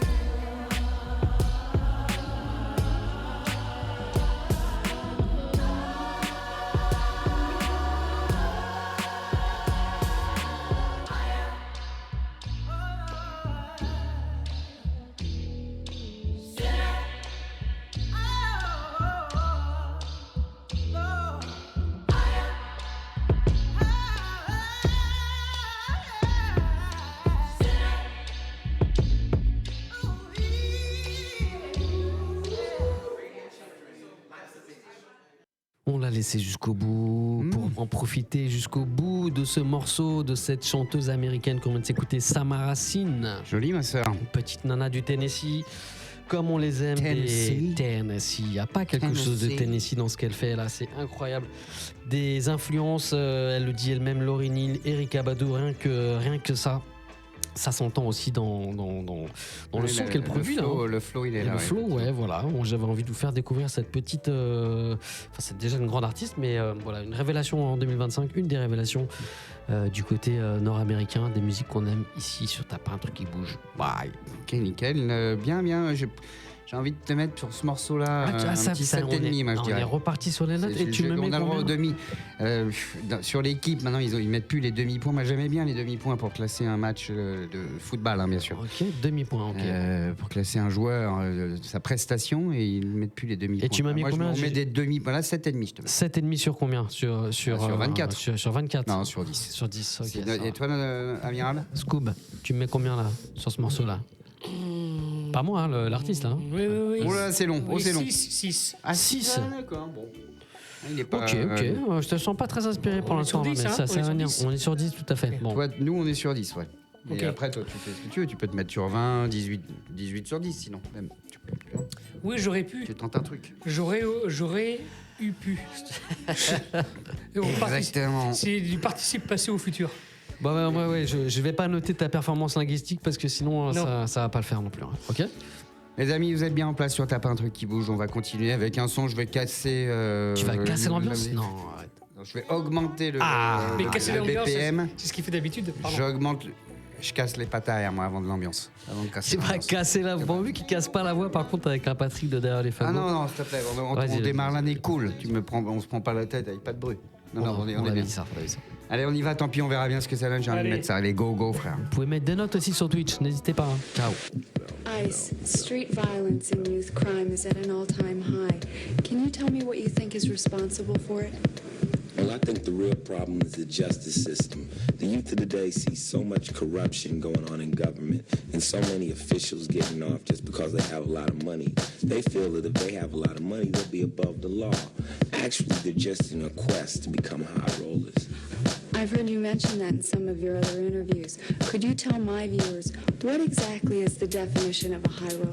On l'a laissé jusqu'au bout pour en profiter jusqu'au bout de ce morceau de cette chanteuse américaine qu'on vient de s'écouter, Samara Sin. Jolie, ma sœur. Une petite nana du Tennessee. Comme on les aime, Tennessee. Il n'y a pas quelque chose de Tennessee dans ce qu'elle fait là, c'est incroyable. Des influences, elle le dit elle-même, Lauryn Hill, Erykah Badu, rien que ça. Ça s'entend aussi dans le son qu'elle produit. Le flow, il est là. Le flow, ouais, voilà. Bon, j'avais envie de vous faire découvrir cette petite... c'est déjà une grande artiste, mais voilà, une révélation en 2025, une des révélations du côté nord-américain, des musiques qu'on aime ici sur T'as pas un truc qui bouge. Bye. Ok, nickel. Bien. J'ai envie de te mettre sur ce morceau-là un petit 7,5, moi je dirais. On est reparti sur les notes et tu me mets on a le droit combien au demi. Sur l'équipe, maintenant, ils mettent plus les demi-points. Moi, j'aimais bien les demi-points pour classer un match de football, hein, bien sûr. Ok, demi-points, ok. Pour classer un joueur, sa prestation, et ils ne mettent plus les demi-points. Et tu m'as mis combien? Moi, je mets des demi-points. Là, 7,5, je te mets. 7,5 sur combien? Sur 24. Sur 24. Non, sur 10. Sur 10, ok. Et toi, Amiral? Scoob, tu me mets combien là, sur ce morceau-là? Pas moi, hein, l'artiste, là. Hein. Oui. Oh là, c'est long. Oui, c'est long. 6. Ah, 6. D'accord, bon. Il est pas, ok. Je te sens pas très inspiré pour l'instant, mais ça sert à rien. On est sur 10, tout à fait. Bon. Toi, nous, on est sur 10, ouais. Okay. Et après, toi, tu fais ce que tu veux. Tu peux te mettre sur 20, 18 sur 10, sinon. Même. Oui, j'aurais pu. Tu tentes un truc. J'aurais eu pu. Exactement. C'est du participe passé au futur. Bah ouais, je vais pas noter ta performance linguistique parce que sinon ça va pas le faire non plus. Hein. Ok. Les amis, vous êtes bien en place sur T'as pas un truc qui bouge. On va continuer avec un son. Je vais casser. Tu vas casser l'ambiance? Non, arrête. Je vais augmenter le BPM. C'est ce qu'il fait d'habitude. J'augmente. Je casse les pattes arrière, moi, avant de l'ambiance. C'est pas casser la voix. Bon, vu qu'il casse pas la voix, par contre, avec un Patrick de derrière les fagots. Ah non, s'il te plaît. On démarre l'année cool. On se prend pas la tête avec pas de bruit. Non, on est bien. Ça. Allez, on y va, tant pis, on verra bien ce que ça donne. J'ai envie de mettre ça. Allez, go, frère. Vous pouvez mettre des notes aussi sur Twitch, n'hésitez pas. Hein. Ciao. ICE, street violence and youth crime is at an all-time high. Can you tell me what you think is responsible for it? Well, I think the real problem is the justice system. The youth of today see so much corruption going on in government and so many officials getting off just because they have a lot of money. They feel that if they have a lot of money, they'll be above the law. Actually, they're just in a quest to become high rollers. I've heard you mention that in some of your other interviews. Could you tell my viewers what exactly is the definition of a high roller?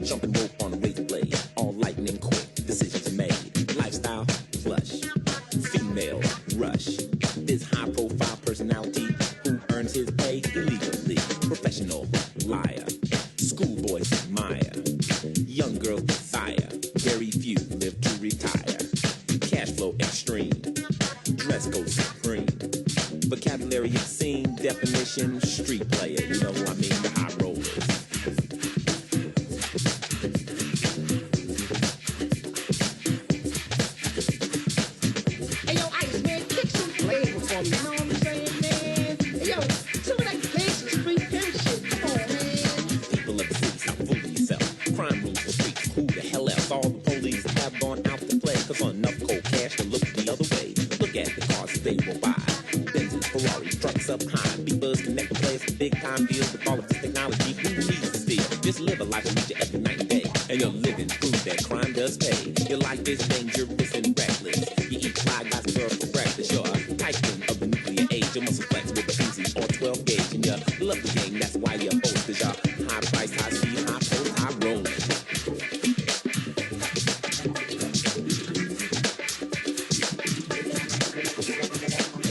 jumping rope on a razor blade. All lightning quick, decisions are made. Lifestyle, flush. Female, rush. This high profile personality who earns his pay illegally. Professional, liar. Schoolboys admire. Young girls desire. Very few live to retire. Cash flow extreme. Dress code supreme. Vocabulary obscene. Definition, street player. You know who I mean, the high rollers. Hey, yo, Ice, man, kick some flavor for me, you know what I'm saying, man? Hey, yo, some of that gangsta street pimp shit, come on, man. People of the city, stop fooling yourself. Crime rules the streets, who the hell else? All the police have gone out to play, cause on enough cold cash to look the other way. Look at the cars that they will buy. Benzes, Ferraris, trucks up high. Beepers connect the players for big time deals with all of this technology. Who needs to steal? Just live a life and meet you every night and day. And you're living proof that crime does pay. Your life is dangerous and reckless. You eat fly guys girls for breakfast. You're a tycoon of the nuclear age. Your muscle flex with a Uzi or 12 gauge. And you love the game, that's why you're both. Cause you're high price, high speed, high post, high rolling.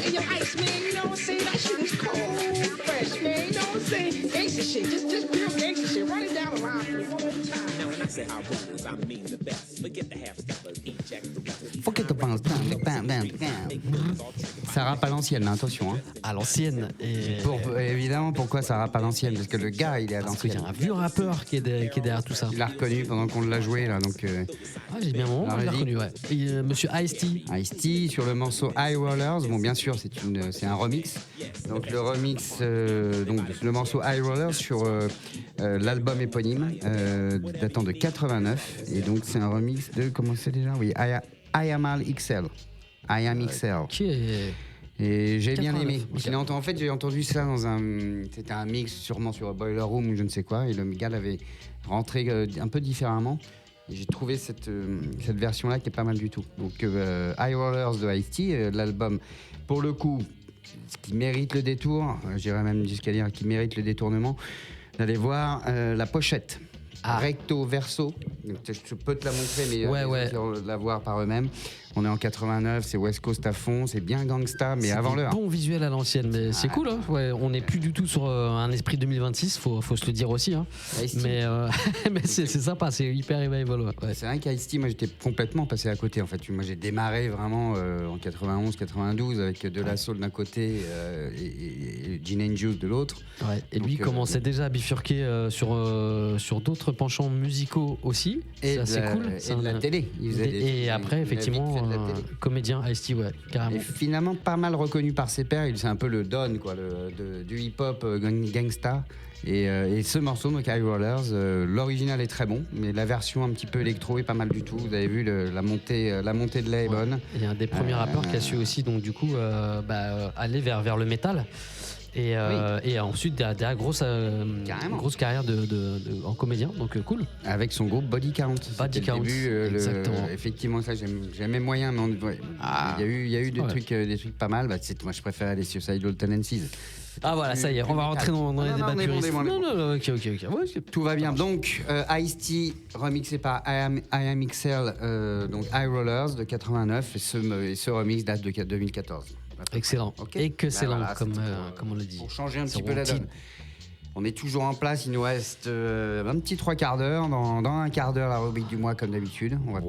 Hey, yo, Ice, man, you know what I'm saying? That shit is cold, fresh, man, you know what I'm saying? Gangsta shit, just real gangsta shit. Run it down the line for me one more time. Now when I say high rollers, I mean the best. Forget the half steppers, each extra recipe. Forget the bounce. Ça rappe à l'ancienne, hein, attention. Hein. À l'ancienne. Et... évidemment, pourquoi ça rappe à l'ancienne? Parce que le gars, il est à l'ancienne. Il y a un vieux rappeur qui est derrière tout ça. Il l'a reconnu pendant qu'on l'a joué, là. Donc, j'ai bien mon moment, je l'ai reconnu, ouais. Et, monsieur Ice-T. Ice-T, sur le morceau High Rollers. Bon, bien sûr, c'est un remix. Donc, le remix, donc, le morceau High Rollers sur l'album éponyme, datant de 89. Et donc, c'est un remix de, comment c'est déjà? Oui, I Am XL. I Am XL. Et j'ai bien aimé. En fait, j'ai entendu ça dans c'était un mix sûrement sur Boiler Room ou je ne sais quoi. Et le gars l'avait rentré un peu différemment. Et j'ai trouvé cette version-là qui est pas mal du tout. Donc, High Rollers de Ice-T, l'album, pour le coup, qui mérite le détour, j'irais même jusqu'à dire qui mérite le détournement, d'aller voir la pochette. Recto verso, je peux te la montrer, mais la voir par eux-mêmes. On est en 89, c'est West Coast à fond, c'est bien gangsta, mais avant l'heure. C'est bon visuel à l'ancienne, mais c'est cool. Hein, ouais, on n'est plus du tout sur un esprit 2026, faut se le dire aussi. Hein. Mais c'est sympa, c'est hyper revival. Ouais. C'est vrai qu'Ice-T, moi j'étais complètement passé à côté. En fait, moi j'ai démarré vraiment en 91-92 avec De La Soul d'un côté et Gin and Juice de l'autre. Ouais. Et lui commençait déjà à bifurquer sur d'autres penchants musicaux aussi. Et c'est cool. Et de la télé. Et après, effectivement, comédien Ice-T, ouais, carrément. Et finalement, pas mal reconnu par ses pairs. C'est un peu le don quoi, du hip-hop gangsta. Et ce morceau, donc High Rollers, l'original est très bon, mais la version un petit peu électro est pas mal du tout. Vous avez vu la montée de lait est bonne. Il y a un des premiers rappeurs qui a su aussi, donc du coup, aller vers le métal. Et ensuite, derrière, grosse carrière en comédien, donc cool. Avec son groupe Body Count. Body Count, exactement. Effectivement, ça, j'aimais moyen, mais il y a eu des trucs pas mal. Moi, je préfère aller sur Suicidal Tendencies. Ah voilà, ça y est, on va rentrer dans les débats puristes. Non, ok. Ouais, tout va bien. Donc, Ice-T, remixé par I Am XL, donc High Rollers de 89, et ce remix date de 2014. Excellent. Okay. Excellent, voilà, comme on l'a dit. Pour changer un petit peu la donne. On est toujours en place, il nous reste un petit 3 quarts d'heure. Dans un quart d'heure, la rubrique du mois, comme d'habitude. On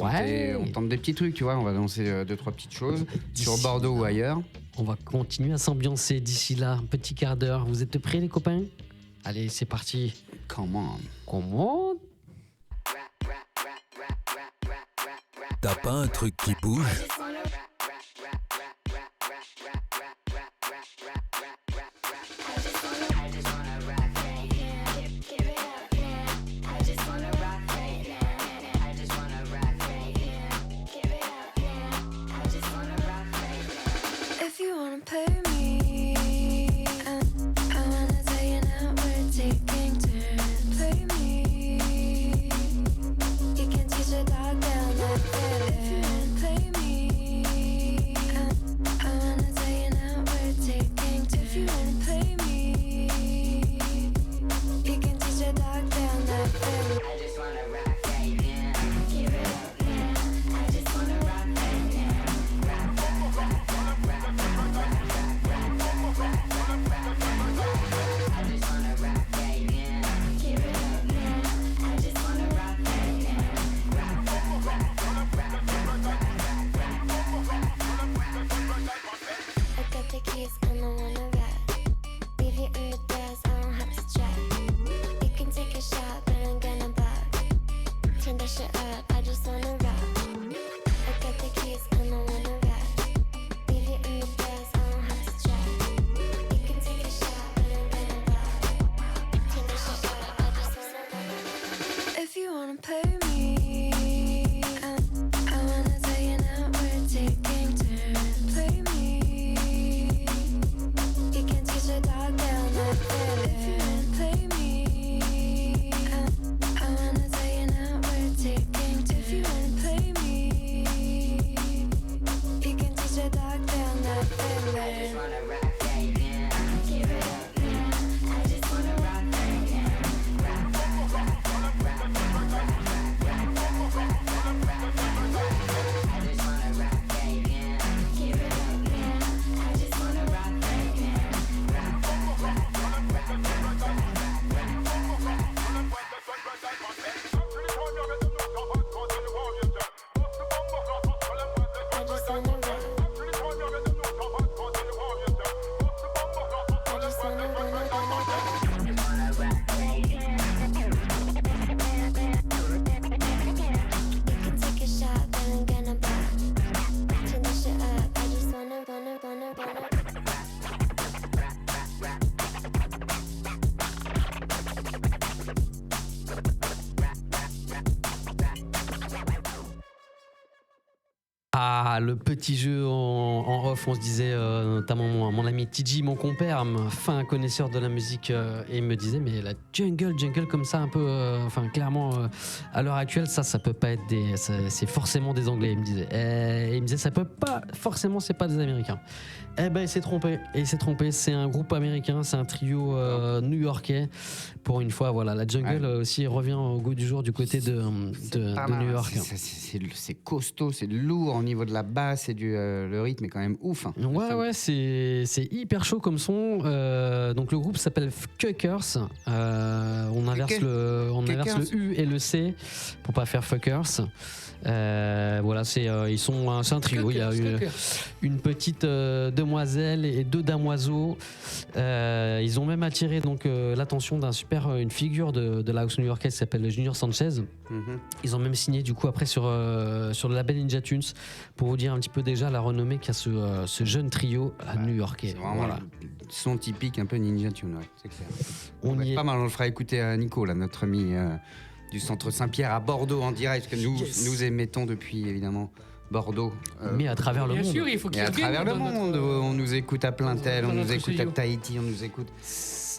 tente des petits trucs, tu vois. On va lancer 2-3 petites choses sur Bordeaux ou ailleurs. On va continuer à s'ambiancer d'ici là, un petit quart d'heure. Vous êtes prêts, les copains? Allez, c'est parti. Come on. T'as pas un truc qui bouge? If you wanna pay me, I wanna tell you now we're taking turns. Pay me, you can teach a dog down like that. If you wanna pay me, finish it up, I just wanna rock. I got the keys and I wanna ride. Leave you in the bus, I don't have to drive. You can take a shot, but I'm gonna ride. Finish it up, I just wanna ride. If you wanna pay me, I wanna tell you now we're taking turns. Play me. You can teach a dog down the better. If you wanna play me, I wanna tell you now we're taking turns. If you wanna play me, you can teach a dog down the better. I just wanna rock that, yeah. Give it up, yeah. I just wanna rock that, yeah. Rock, rock, rock, rock, rock, rock, rock, rock, rock, rock, rock, rock, rock. I just wanna rock that, yeah. Give it up, yeah. I just wanna rock that, yeah. Rock, rock, rock, rock, rock, rock, rock, rock, rock, rock, rock. Ah, le petit jeu en off, on se disait, notamment mon ami TJ, mon compère, fin connaisseur de la musique, et il me disait, mais la jungle comme ça, un peu, clairement, à l'heure actuelle, ça peut pas être c'est forcément des Anglais, il me disait. Et il me disait, ça peut pas, forcément, c'est pas des Américains. Eh ben, il s'est trompé, c'est un groupe américain, c'est un trio new-yorkais. Pour une fois, voilà, la jungle aussi revient au goût du jour du côté de New York. C'est costaud, c'est lourd au niveau de la basse et le rythme est quand même ouf. Hein. Ouais, c'est hyper chaud comme son. Donc le groupe s'appelle Fuckers. On inverse le U et le C pour pas faire Fuckers. Voilà, c'est un trio. Il y a une petite demoiselle et deux damoiseaux. Ils ont même attiré donc l'attention une figure de la house new-yorkaise qui s'appelle Junior Sanchez. Ils ont même signé du coup après sur le label Ninja Tunes, pour vous dire un petit peu déjà la renommée qu'a ce jeune trio new-yorkais. C'est vraiment le son typique un peu Ninja Tunes, c'est clair. On est pas mal, on le fera écouter à Nico, là, notre ami du centre Saint-Pierre à Bordeaux en direct, parce que nous émettons depuis évidemment Bordeaux. Mais à travers le monde. Bien sûr, il faut qu'il à travers le monde. On nous écoute à Plaintel, on nous écoute à Tahiti, on nous écoute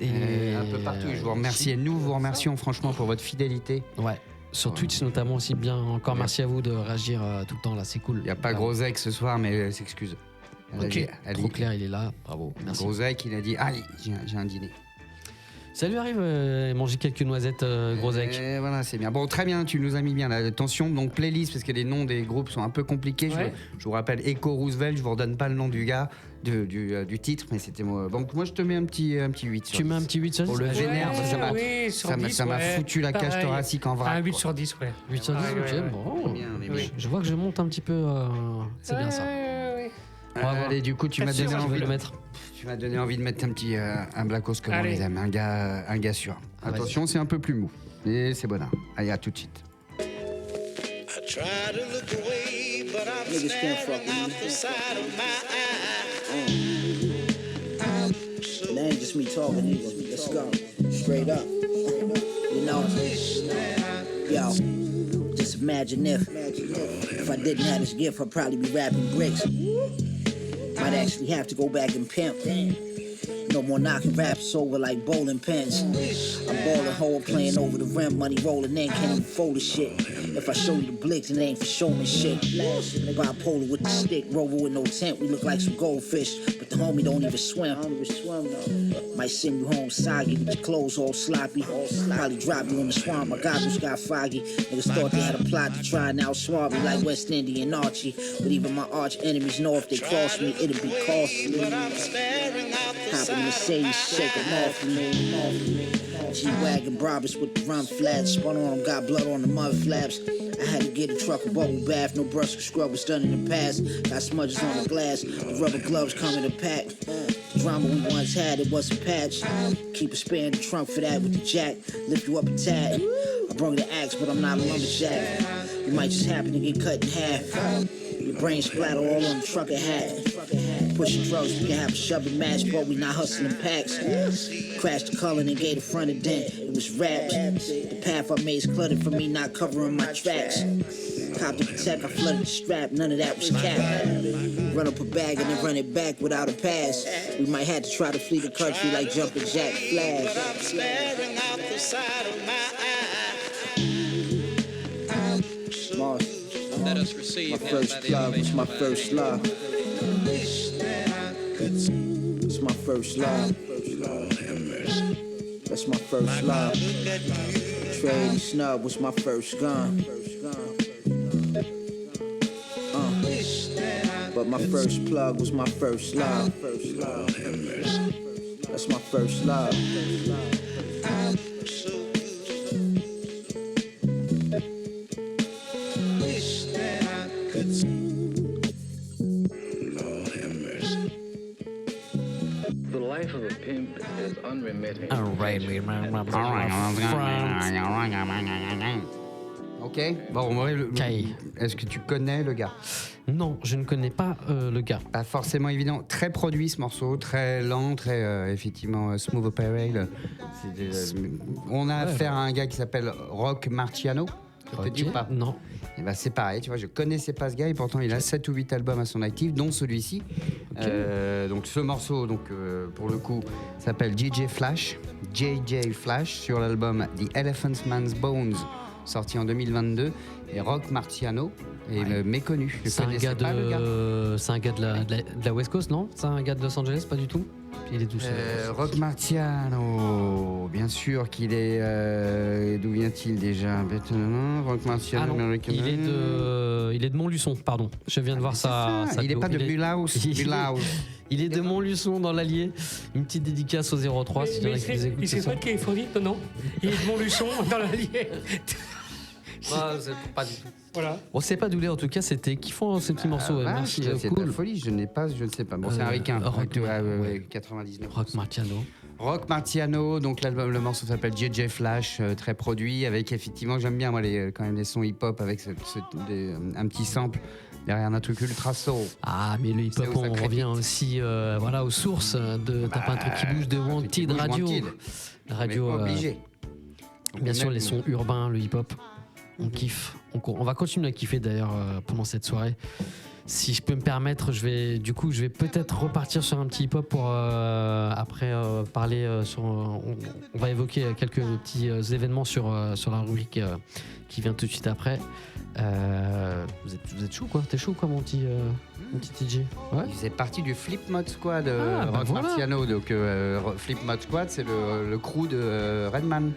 un peu partout. Je vous remercie et nous vous remercions franchement pour votre fidélité. Ouais. Sur Twitch notamment aussi, bien encore merci à vous de réagir tout le temps là, c'est cool. Il n'y a pas Grosek ce soir, mais elle s'excuse. Trop clair, il est là, bravo. Merci. Grosek, il a dit allez, j'ai un dîner. Ça lui arrive manger quelques noisettes, Grosek. Voilà, c'est bien. Bon, très bien, tu nous as mis bien. Attention, donc playlist, parce que les noms des groupes sont un peu compliqués. Ouais. Je vous rappelle Echo Roosevelt, je vous redonne pas le nom du gars, du titre, mais c'était moi. Donc moi, je te mets un petit 8 sur 10. Tu mets un petit 8 sur 10 pour le génère, ça m'a foutu la cage thoracique en vrac. Un 8 sur 10, ouais. 8 sur 10, ok, bon. Je vois que je monte un petit peu, c'est bien ça. Allez, du coup, tu m'as donné envie de le mettre. Tu m'as donné envie de mettre un petit Black Ops comme on les aime, un gars sûr. Attention, c'est un peu plus mou, mais c'est bon. Allez, à tout de suite. Niggas can't fuck with me. It ain't just me talking, niggas. Let's go. Straight up. You know, yo, just imagine if I didn't have this gift, I'd probably be rapping bricks. Might actually have to go back and pimp. No more knocking raps over like bowling pins. I'm ballin' hard, playing over the rim, money rolling in, can't even fold the shit. If I show you the blicks, it ain't for showman shit. Bipolar with the stick, rover with no tent, we look like some goldfish, but the homie don't even swim. Might send you home soggy with your clothes all sloppy. Probably drop you in the swamp, my goggles got foggy. Niggas thought they had a plot to try and outsmart me like West Indian Archie. But even my arch enemies know if they cross me, it'll be costly. Hop in Mercedes, shake them off me. G-Wagon Brabus with the run flats. Spun on them, got blood on the mud flaps. I had to get a truck a bubble bath. No brush or scrub was done in the past. Got smudges on the glass. The rubber gloves come in a pack. The drama we once had, it was a patch. Keep a spare in the trunk for that with the jack. Lift you up a tad. I brung the axe, but I'm not a lumberjack. You might just happen to get cut in half. Your brain splatter all on the trucker hat. Pushing drugs, we can have a shoving match, but we not hustling packs. Crashed the color and gave the front a dent. It was wrapped. The path I made is cluttered for me not covering my tracks. Copped the protect, I flooded the strap, none of that was cap. Run up a bag and then run it back without a pass. We might have to try to flee the country like Jumpin' Jack Flash. I'm staring out the side of my Mars. Let us receive My him first by the love was elevation my of our first love. It's my first love. That's my first love. Trade snub was my first gun. But my first plug was my first love. That's my first love. The life of a pimp is unremitting. Ok. Bon, est-ce que tu connais le gars? Non, je ne connais pas le gars. Pas forcément évident. Très produit ce morceau, très lent, très effectivement smooth operail. On a affaire à un gars qui s'appelle Rock Marciano. Ça te dit ou pas? Non. Et ben c'est pareil, tu vois, je connaissais pas ce gars et pourtant il a 7 ou 8 albums à son actif, dont celui-ci. Donc ce morceau, pour le coup, s'appelle JJ Flash sur l'album The Elephant Man's Bones, sorti en 2022. Et Rock Marciano est méconnu. C'est un gars de la West Coast, non? C'est un gars de Los Angeles, pas du tout? Il est d'où Rock Marciano, bien sûr qu'il est. D'où vient-il déjà? Rock Marciano, American. Il est de Montluçon, pardon. Je viens de voir ça. Il n'est pas de Mulhouse. Il est de Montluçon dans l'Allier. Une petite dédicace au 03 si tu veux qu'ils écoutent. Il sait pas de Californie, non? Il est de Montluçon dans l'Allier. C'est pas du tout. Voilà. On sait pas d'où il est, en tout cas, c'était kiffant ce petit morceau. Merci, c'est cool. de la folie, je ne sais pas. Bon, c'est un ricain. Rock 99. Rock Marciano, donc le morceau s'appelle JJ Flash, très produit, avec effectivement, j'aime bien moi quand même les sons hip-hop avec un petit sample derrière un truc ultra soul. Ah, mais le hip-hop, on revient aussi aux sources de T'as pas un truc qui bouge de Wanted Radio. La radio. Obligé. Bien sûr, les sons urbains, le hip-hop. On kiffe. On va continuer à kiffer d'ailleurs pendant cette soirée. Si je peux me permettre, je vais peut-être repartir sur un petit hip-hop pour après parler sur. On va évoquer quelques petits événements sur la rubrique qui vient tout de suite après. Vous êtes chaud quoi? T'es chaud quoi mon petit TJ? Ouais. Il faisait partie du Flip Mode Squad Rock Marciano. Donc Flip Mode Squad, c'est le crew de Redman.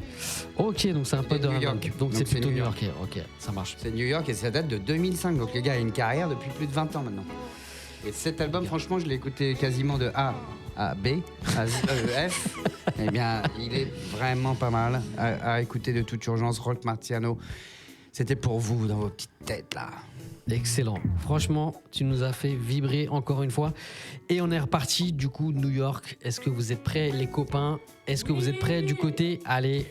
Ok, donc c'est un peu de New York. Donc c'est plutôt New York. Ok, ça marche. C'est New York et ça date de 2005. Donc le gars a une carrière depuis plus de 20 ans maintenant. Et cet album, franchement, je l'ai écouté quasiment de A à B, à F. Eh bien, il est vraiment pas mal à écouter de toute urgence. Rock Marciano, c'était pour vous dans vos petites têtes là. Excellent. Franchement, tu nous as fait vibrer encore une fois. Et on est reparti du coup New York. Est-ce que vous êtes prêts les copains? Est-ce que vous êtes prêts du côté? Allez,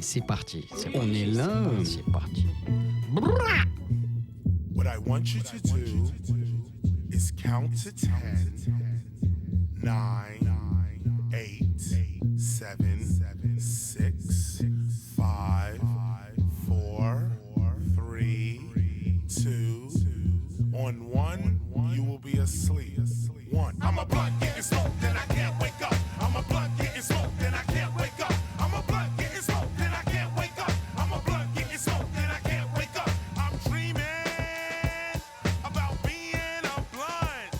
c'est parti. On est là. C'est parti. What I want you to do is count to 10, 9, 8, 7, 6, 5, 4, 3, 2. On 1, you will be asleep. 1. I'm a blunt getting smoked and I can't wake up. I'm a blunt getting smoked and I can't wake up. I'm a blunt getting smoked and I can't wake up. I'm a blunt getting smoked and I can't wake up. I'm dreaming about being a blunt.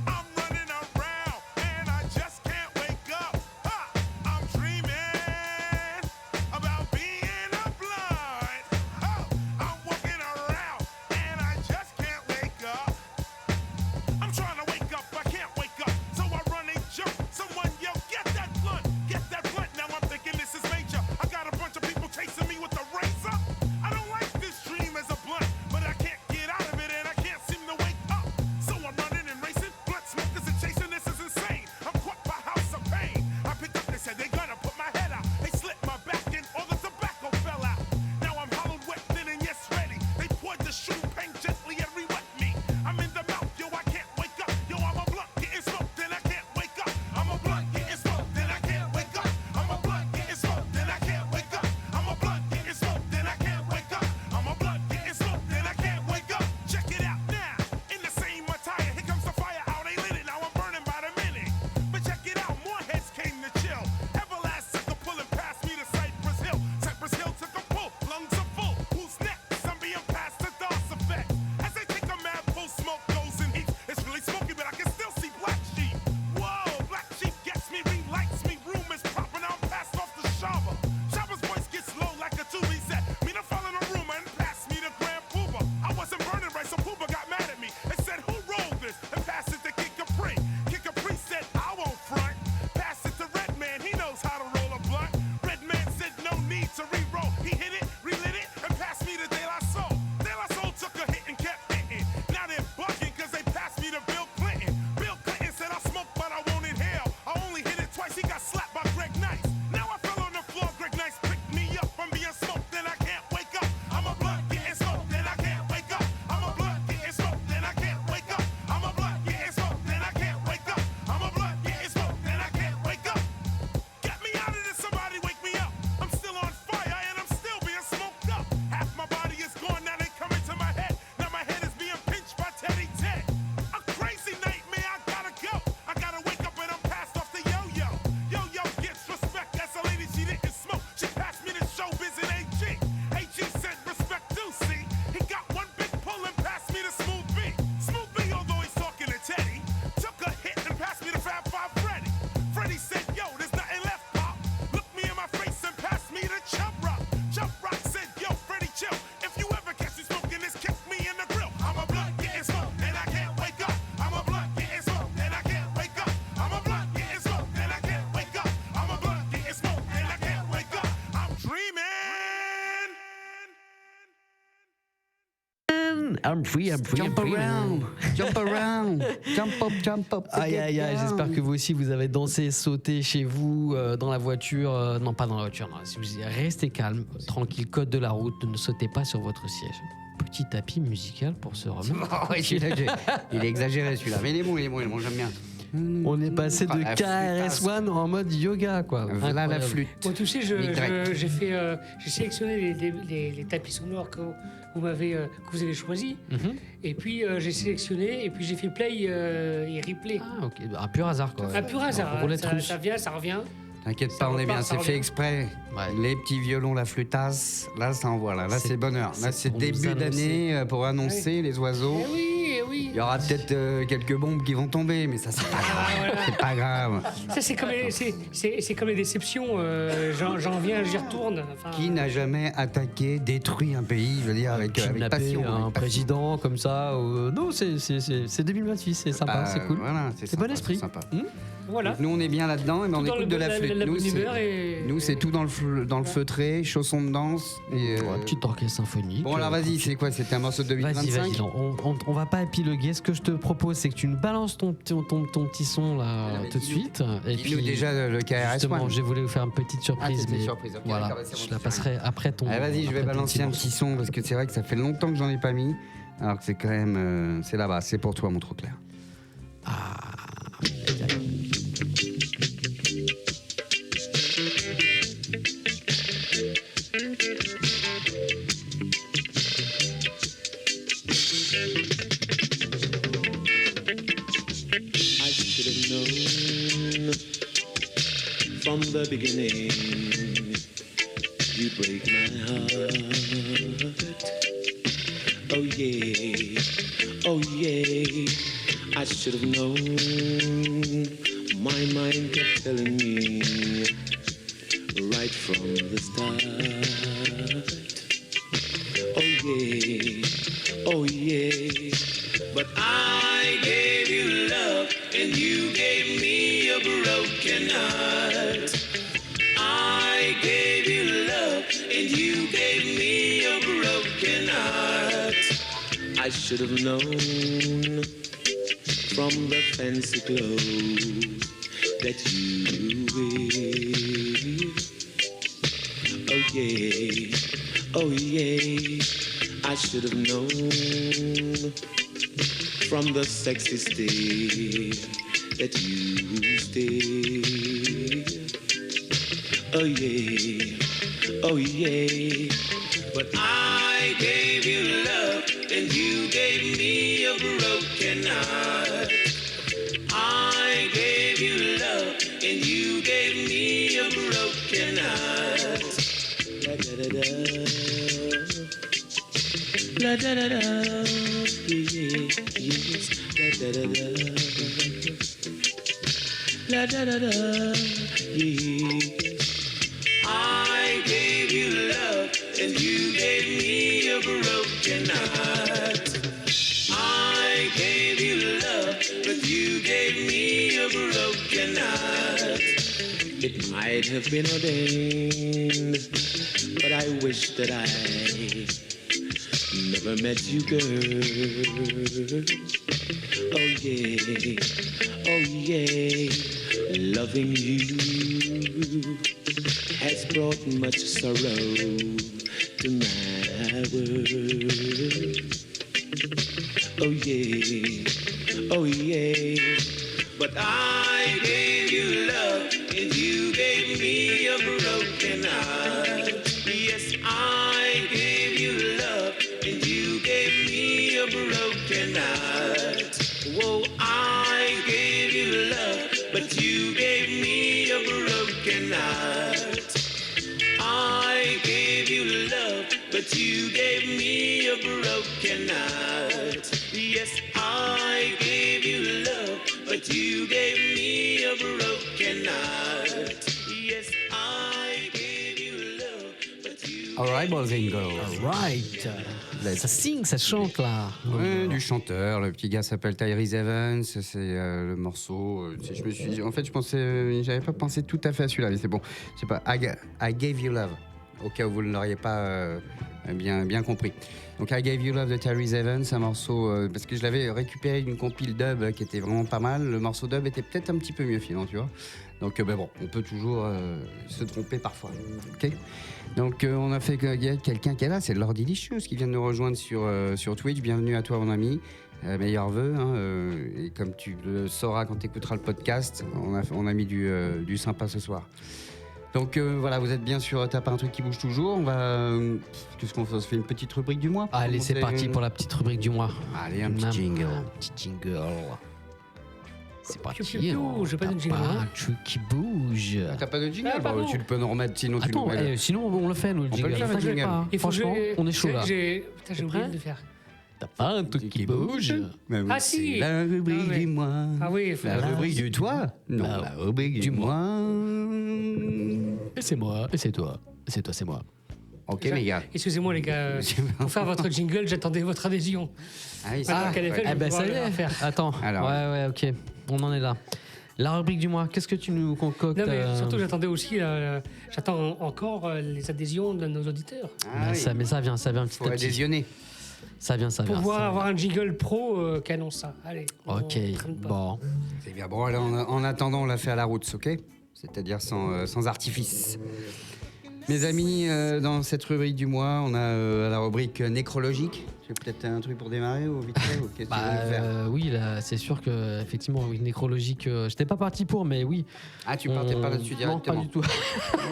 I'm running around and I just can't wake up. I'm dreaming about being on, I'm free, I'm free, Jump I'm free. around, jump around, jump up. Aïe aïe aïe, j'espère que vous aussi vous avez dansé, sauté chez vous, dans la voiture, non pas dans la voiture, non, si vous restez calme, tranquille, code de la route, ne sautez pas sur votre siège. Petit tapis musical pour se remettre. Oh, ouais, celui-là, il est exagéré celui-là, mais il est bon, j'aime bien. On est passé de la KRS-One en mode yoga, quoi. Voilà la flûte. Bon, tu sais, j'ai sélectionné les tapis sonores que vous avez choisis. Et puis j'ai sélectionné et puis j'ai fait play et replay. Ah ok, un pur hasard quoi. Un pur hasard. Ça vient, ça revient. T'inquiète pas, on est bien, c'est fait exprès. Les petits violons, la flûtasse, là ça envoie, là c'est bonheur. Là c'est début d'année pour annoncer les oiseaux. Eh oui. Il y aura peut-être quelques bombes qui vont tomber, mais ça c'est pas grave. C'est pas grave. Ça c'est comme les déceptions. J'en viens, j'y retourne. Enfin, Qui n'a jamais attaqué, détruit un pays, je veux dire, avec passion. Un président comme ça. Non, c'est 2026, c'est sympa, c'est cool. Voilà, c'est bon esprit. Sympa. Voilà. Donc, nous on est bien là-dedans et on écoute de la flûte. Nous c'est tout dans le feutré, chaussons de danse. Et petite orchestre symphonique. Bon alors vas-y, c'est quoi? C'était un morceau de 2025. Vas-y, non, on va pas épiloguer. Ce que je te propose, c'est que tu me balances ton petit son là tout de suite. Et puis déjà le KRS-One. Justement, je voulais vous faire une petite surprise, mais surprise. Okay, voilà, je la passerai après ton. Vas-y, je vais balancer un petit son parce que c'est vrai que ça fait longtemps que j'en ai pas mis. Alors que c'est quand même, c'est là-bas, c'est pour toi, mon trop clair. From the beginning, you break my heart. Oh yeah, I should have known. My mind kept telling me right from the start. Oh yeah, but I gave you love and you gave me a broken heart. I gave you love and you gave me a broken heart. I should have known from the fancy clothes that you wear. Oh yeah, I should have known from the sexy stare that you stay. Oh yeah, but I gave you love and you gave me a broken heart. I gave you love and you gave me a broken heart. La da da da, yes, la da da da, la da da da, yes. I gave you love and you gave me a broken heart. I gave you love, but you gave me a broken heart. It might have been ordained, but I wish that I never met you, girl. Oh yeah, loving you has brought much sorrow to my world. Oh yeah, but I gave you love and you gave me a broken heart. Yes, I gave you love and you gave me a broken heart. Whoa, I gave you love, but you gave me a broken heart. I gave you love, but you gave me a broken heart. Yes, I gave you love, but you gave me a broken heart. Yes, I gave you love, but you. Alright, boys and girls. Alright. Ça signe, ça chante là. Ouais, du chanteur. Le petit gars s'appelle Tyrese Evans. C'est le morceau. Je pensais, j'avais pas pensé tout à fait à celui-là, mais c'est bon. Je sais pas. I gave you love. Au cas où vous ne l'auriez pas bien compris. Donc I Gave You Love de Tyrese Evans, un morceau, parce que je l'avais récupéré d'une compile dub qui était vraiment pas mal. Le morceau dub était peut-être un petit peu mieux filant, tu vois. Donc bon, on peut toujours se tromper parfois. Ok. Donc on a fait quelqu'un qui est là, c'est Lord Delicious qui vient de nous rejoindre sur Twitch. Bienvenue à toi mon ami. Meilleurs vœux, hein, et comme tu le sauras quand tu écouteras le podcast, on a mis du sympa ce soir. Donc voilà, vous êtes bien sûr, t'as pas un truc qui bouge toujours. On va, qu'est-ce qu'on fait? On se fait une petite rubrique du mois. Allez, c'est parti pour la petite rubrique du mois. Allez, un petit jingle. C'est parti. J'ai pas de jingle. Un truc qui bouge. T'as pas de jingle? Pardon. Tu le peux nous remettre, sinon Attends, tu le sinon on le fait, nous, le On peut jingle. le faire, le T'inquiète jingle. pas, hein. Franchement, on est chaud là. J'ai oublié de le faire. T'as pas un truc qui bouge? Ah si. La rubrique du mois. Ah oui, il faut La rubrique du toit? Non, la rubrique du mois. Et c'est moi, et c'est toi, et c'est toi, c'est moi. Ok les gars. Excusez-moi les gars, pour faire votre jingle, j'attendais votre adhésion. Ah oui, Maintenant qu'elle est faite, je vais ça y pouvoir est. le faire. Attends, Alors. ouais, ok, on en est là. La rubrique du mois, qu'est-ce que tu nous concoctes? Non mais surtout j'attendais aussi, j'attends encore les adhésions de nos auditeurs. Ah, oui. Mais ça vient petit à Faut petit. adhésionner. Ça vient. Pour pouvoir avoir un jingle pro qui annonce ça. Allez. Ok, bon. C'est bien. Bon, alors, en attendant, on l'a fait à la route, ok? C'est-à-dire sans artifice. Mes amis, dans cette rubrique du mois, on a la rubrique nécrologique. Tu as peut-être un truc pour démarrer ou vite fait, ou qu'est-ce que tu veux faire? Oui, là, c'est sûr que effectivement, oui, nécrologique. J'étais pas parti pour, mais oui. Ah, tu partais pas là-dessus directement? Non, pas du tout.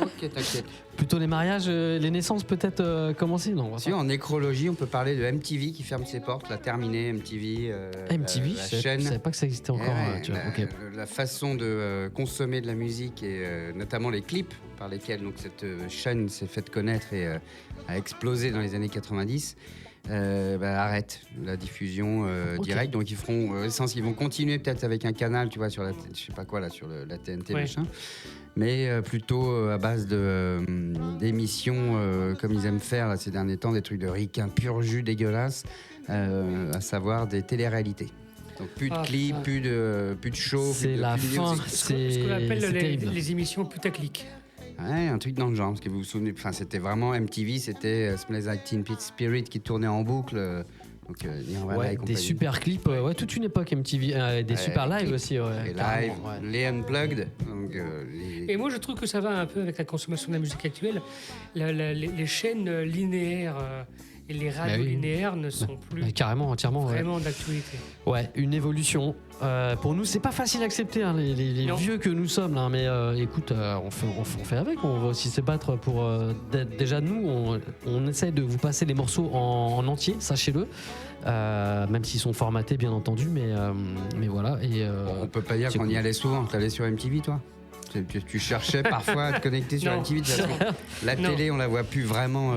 Ok, t'inquiète. Plutôt les mariages, les naissances peut-être commencer, non? Si, en nécrologie, on peut parler de MTV qui ferme ses portes, la terminée MTV. MTV, la je chaîne. savais pas que ça existait encore. Tu vois, ok. La façon de consommer de la musique et notamment les clips par lesquels donc, cette chaîne s'est faite connaître et a explosé dans les années 90. Arrête la diffusion directe, donc ils vont continuer peut-être avec un canal, tu vois, sur la, je sais pas quoi là, sur la TNT machin, mais plutôt à base d'émissions comme ils aiment faire là, ces derniers temps, des trucs de ricain pur jus dégueulasse, à savoir des téléréalités. Donc plus de clips, plus de show, c'est la fin, ce qu'on appelle les émissions putaclic. Ouais, un truc dans le genre, parce que vous vous souvenez, c'était vraiment MTV, c'était Smells Like Teen Spirit qui tournait en boucle. Donc, Nirvana et des compagnie. super clips, toute une époque MTV, des super lives clips, aussi. Les lives, les unplugged. Donc, Et moi je trouve que ça va un peu avec la consommation de la musique actuelle. Les chaînes linéaires et les radios linéaires ne sont plus carrément, entièrement, vraiment d'actualité. Ouais, une évolution. Pour nous, c'est pas facile à accepter, hein, les vieux que nous sommes, là, mais écoute, on fait avec. On va aussi se battre pour. Déjà, nous, on essaie de vous passer les morceaux en entier, sachez-le. Même s'ils sont formatés, bien entendu, mais voilà. Et, on peut pas dire qu'on y allait souvent. T'allais sur MTV, toi? Tu cherchais parfois à te connecter sur MTV. De toute façon, la télé, on la voit plus vraiment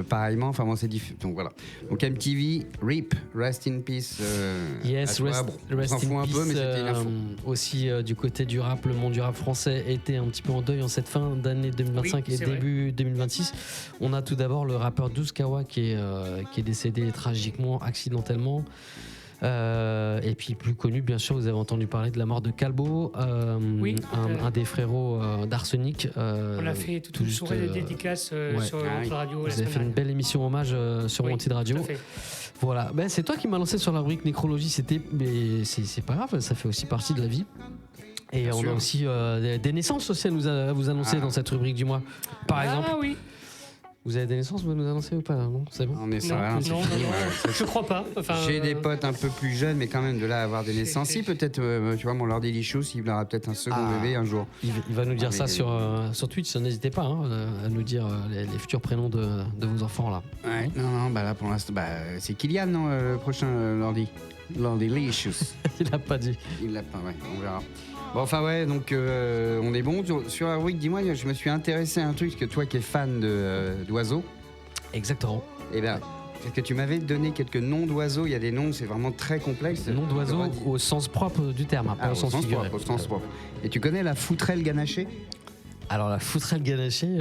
pareillement. Enfin bon, c'est différent. Donc voilà. Donc MTV, RIP, Rest in Peace. Yes, rest on s'en fout in un peace, peu, mais c'était une info. Aussi du côté du rap, le monde du rap français était un petit peu en deuil en cette fin d'année 2025 et début 2026. On a tout d'abord le rappeur Douskawa qui est décédé tragiquement, accidentellement. Et puis plus connu, bien sûr, vous avez entendu parler de la mort de Calbo, un des frérots d'Arsenic. On a fait toute une soirée de dédicaces sur Wanted Radio. Vous avez fait une belle émission hommage sur Wanted Radio. Voilà, c'est toi qui m'as lancé sur la rubrique nécrologie, mais c'est pas grave, ça fait aussi partie de la vie. Et on a aussi des naissances aussi à vous annoncer dans cette rubrique du mois. Par exemple. Ah oui. Vous avez des naissances, vous nous annoncez ou pas? Non, c'est bon. On est sans rien. Non, je crois pas. Enfin, j'ai des potes un peu plus jeunes, mais quand même de là à avoir des naissances. Si, peut-être, tu vois, mon Lord Delicious, il aura peut-être un second bébé un jour. Il va nous dire ça sur Twitch, n'hésitez pas à nous dire les futurs prénoms de vos enfants là. Ouais. Non, là pour l'instant, c'est Kylian, non, le prochain Lordy. Lord Delicious. Il l'a pas dit. Il l'a pas, on verra. Bon, enfin donc on est bon. Sur la rubrique, dis-moi, je me suis intéressé à un truc, que toi qui es fan d'oiseaux. Exactement. Et parce que tu m'avais donné quelques noms d'oiseaux, il y a des noms, c'est vraiment très complexe. Noms d'oiseaux au sens propre du terme, pas au sens figuré. Au sens propre. Et tu connais la foutrelle ganachée? Alors la foutrelle ganachée,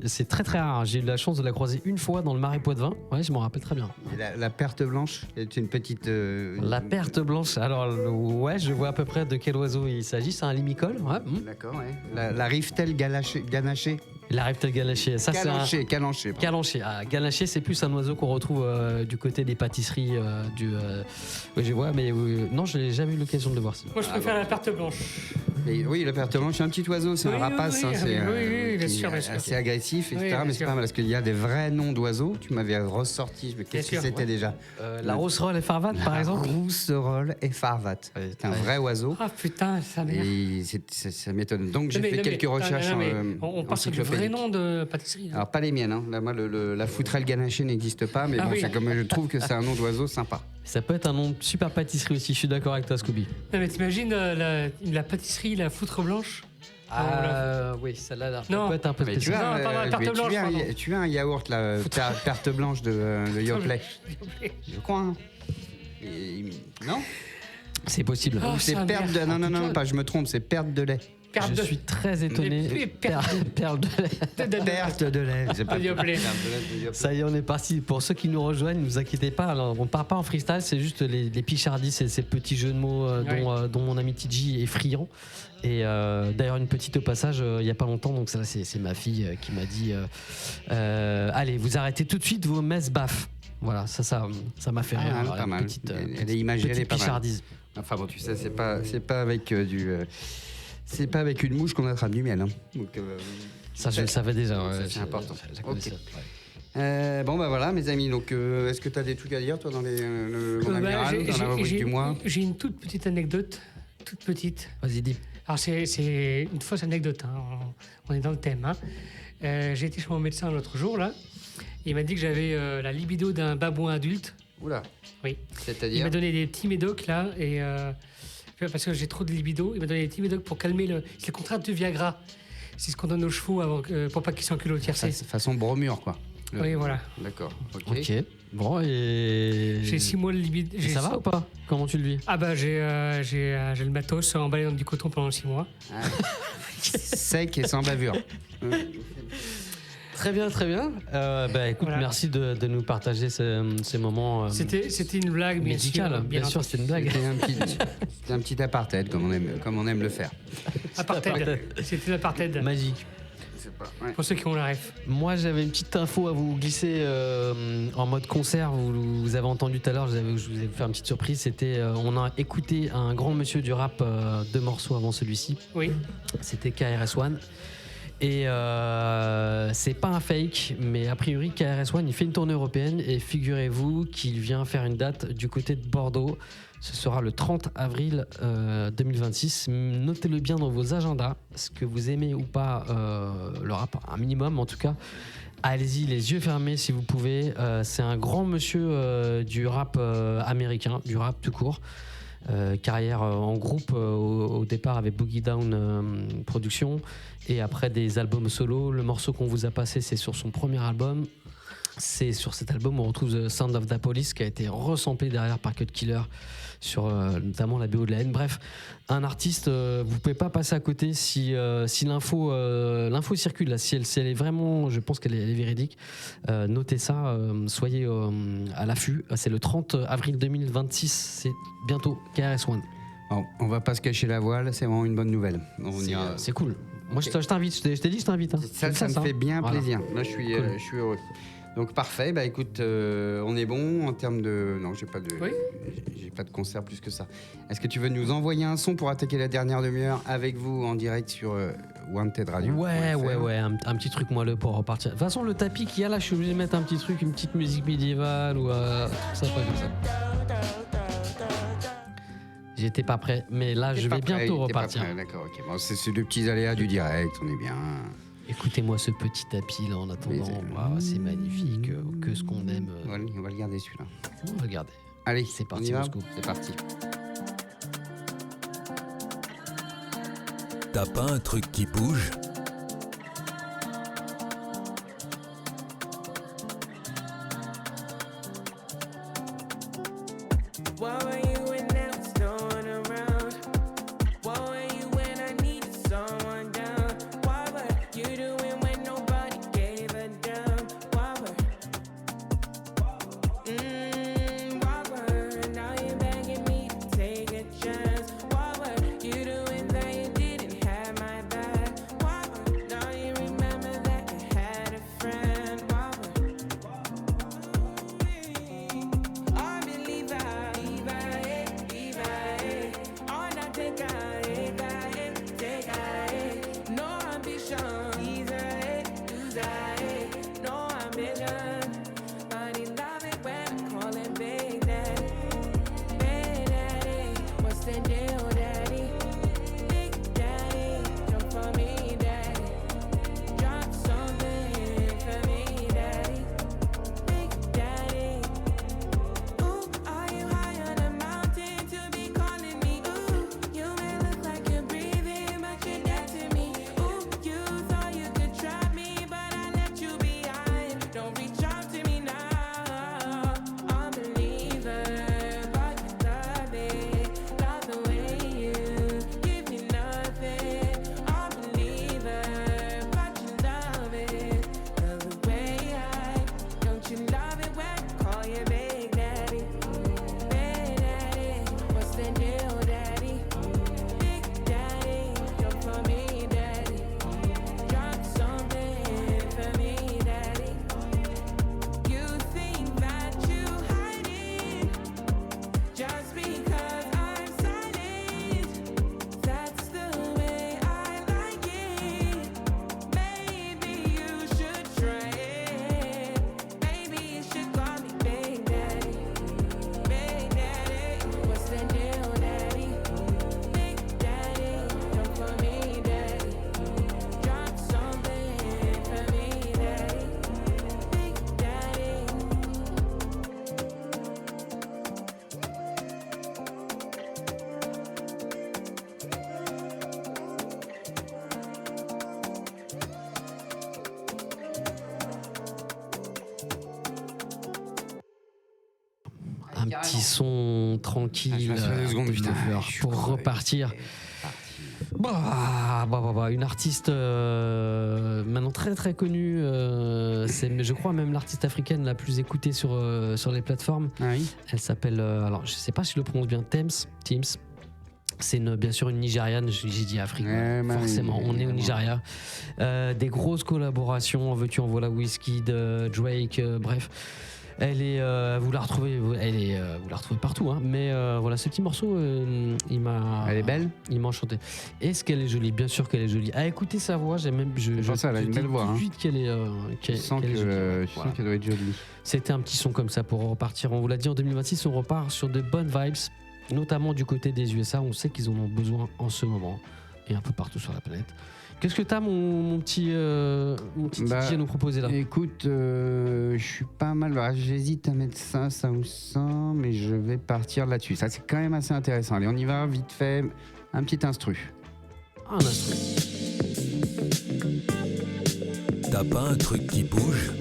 c'est très très rare. J'ai eu la chance de la croiser une fois dans le Marais Poitevin. Ouais, je m'en rappelle très bien. Et la perte blanche, c'est une petite. La perte blanche. Alors je vois à peu près de quel oiseau il s'agit. C'est un limicole. Ouais. D'accord, ouais. La riftel ganachée. La reptile galaché. Ça, Calanché. Calanché. Ah, galaché, c'est plus un oiseau qu'on retrouve du côté des pâtisseries. Oui, je vois, mais non, je n'ai jamais eu l'occasion de le voir. Moi, je préfère la perte blanche. Et oui, la perte blanche, c'est un petit oiseau, c'est un rapace. Oui, c'est bien sûr, bien sûr. assez agressif, etc. Oui, mais c'est pas mal parce qu'il y a des vrais noms d'oiseaux. Tu m'avais ressorti, mais qu'est-ce que c'était déjà La rousserolle et farvat, par exemple. Rousserolle et farvat. C'est un vrai oiseau. Ah putain, ça m'énerve. Et ça m'étonne. Donc j'ai fait quelques recherches on parle sur du vrai nom de pâtisserie. Alors pas les miennes, hein. Là, moi la foutrelle ganachée n'existe pas, mais bon, c'est comme je trouve que c'est un nom d'oiseau sympa. Ça peut être un nom de super pâtisserie aussi, je suis d'accord avec toi, Scooby. Non mais t'imagines la pâtisserie, la foutre blanche. Oui, celle-là non. peut être un peu spécial. Tu as un yaourt, la perte blanche de Yoplait. Je crois, hein. Non. C'est possible. Ou c'est perte de... Non, pas, je me trompe, c'est perte de lait. Je suis très étonné. Perle de lait. Perte de lait. Ça y est, on est parti. Pour ceux qui nous rejoignent, ne vous inquiétez pas. Alors, on ne part pas en freestyle, c'est juste les pichardis, ces petits jeux de mots dont mon ami TJ est friand. Et d'ailleurs, une petite au passage, il n'y a pas longtemps, donc ça, c'est ma fille qui m'a dit allez, vous arrêtez tout de suite vos messes baffes. Voilà, ça m'a fait rire. Alors, pas mal. Elle est imagée, elle est pas mal. Enfin bon, tu sais, c'est pas avec c'est pas avec une mouche qu'on attrape du miel. Hein. Donc, ça, je le savais déjà. C'est important. Bon, bah voilà, mes amis. Donc, est-ce que tu as des trucs à dire, toi, dans le Monde Amiral, dans la rubrique du mois? J'ai une toute petite anecdote. Toute petite. Vas-y, dis. Alors, c'est une fausse anecdote. Hein. On est dans le thème. Hein. J'ai été chez mon médecin l'autre jour, là. Il m'a dit que j'avais la libido d'un babouin adulte. Oula. Oui. C'est-à-dire? Il m'a donné des petits médocs, là, et... parce que j'ai trop de libido, il m'a donné des petits médocs pour calmer c'est le contraire du Viagra. C'est ce qu'on donne aux chevaux pour pas qu'ils s'enculent au tiercé. Façon bromure, quoi. Oui, voilà. D'accord. Ok. Bon, et... J'ai 6 mois de libido. Et ça va ou pas? Comment tu le vis? Ah bah j'ai le matos emballé dans du coton pendant 6 mois. Sec et sans bavure. Très bien, très bien. Écoute, merci de nous partager ces moments. C'était une blague médicale. Bien sûr, c'était une blague. C'était un petit apartheid, comme on aime le faire. Apartheid. C'était l'apartheid. Magique. Pour ceux qui ont la ref. Moi, j'avais une petite info à vous glisser en mode concert. Vous avez entendu tout à l'heure, je vous ai fait une petite surprise. C'était, on a écouté un grand monsieur du rap, 2 morceaux avant celui-ci. Oui. C'était KRS-One. Et c'est pas un fake, mais a priori KRS-One il fait une tournée européenne et figurez-vous qu'il vient faire une date du côté de Bordeaux. Ce sera le 30 avril 2026. Notez-le bien dans vos agendas, ce que vous aimez ou pas le rap, un minimum en tout cas. Allez-y, les yeux fermés si vous pouvez. C'est un grand monsieur du rap américain, du rap tout court. Carrière en groupe au départ avec Boogie Down Production et après des albums solo. Le morceau qu'on vous a passé, c'est sur son premier album. C'est sur cet album où on retrouve The Sound of the Police qui a été resamplé derrière par Cut Killer sur notamment la BO de la haine. Bref, un artiste, vous pouvez pas passer à côté si l'info circule là, si elle est vraiment, je pense qu'elle est véridique. Notez ça, soyez à l'affût. C'est le 30 avril 2026, c'est bientôt KRS-One. Bon, on va pas se cacher la voile, c'est vraiment une bonne nouvelle. C'est cool. Moi, je t'invite. Je t'ai dit, je t'invite. Hein. Ça me fait bien plaisir. Là, je suis heureux. Donc parfait, bah écoute, on est bon en termes de... Non, j'ai pas de concert plus que ça. Est-ce que tu veux nous envoyer un son pour attaquer la dernière demi-heure avec vous en direct sur Wanted Radio? Ouais, un petit truc moelleux pour repartir. De toute façon, le tapis qu'il y a là, je suis obligé de mettre un petit truc, une petite musique médiévale ou ça, pas comme ça. J'étais pas prêt, mais là, je vais bientôt repartir. D'accord, ok. Bon, c'est les petits aléas du direct, on est bien... Écoutez-moi ce petit tapis là en attendant. Wow, c'est magnifique. Que ce qu'on aime. On va le garder celui-là. On va le garder. Allez, c'est parti, Moscou. C'est parti. T'as pas un truc qui bouge? You doing that you didn't have my back. Why? Now you remember that un petit son tranquille pour repartir. Une artiste maintenant très très connue, c'est je crois même l'artiste africaine la plus écoutée sur les plateformes. Elle s'appelle, alors je sais pas si je le prononce bien, Teams. C'est bien sûr une Nigériane, j'ai dit Afrique, forcément, on est au Nigeria. Des grosses collaborations, en veux-tu en voilà, Wizkid, Drake, bref. Elle est, vous la retrouvez partout, hein. Mais voilà, ce petit morceau, elle est belle. Il m'a enchanté. Est-ce qu'elle est jolie? Bien sûr qu'elle est jolie. À écouter sa voix, j'ai même, je pense elle a une belle voix. Tout de suite qu'elle est, je sens qu'elle doit être jolie. C'était un petit son comme ça pour repartir. On vous l'a dit, en 2026, on repart sur de bonnes vibes, notamment du côté des USA. On sait qu'ils en ont besoin en ce moment et un peu partout sur la planète. Qu'est-ce que t'as, mon petit DJ à nous proposer là? Écoute, je suis pas mal. J'hésite à mettre ça ou ça, mais je vais partir là-dessus. Ça, c'est quand même assez intéressant. Allez, on y va, vite fait. Un petit instru. Un instru. T'as pas un truc qui bouge?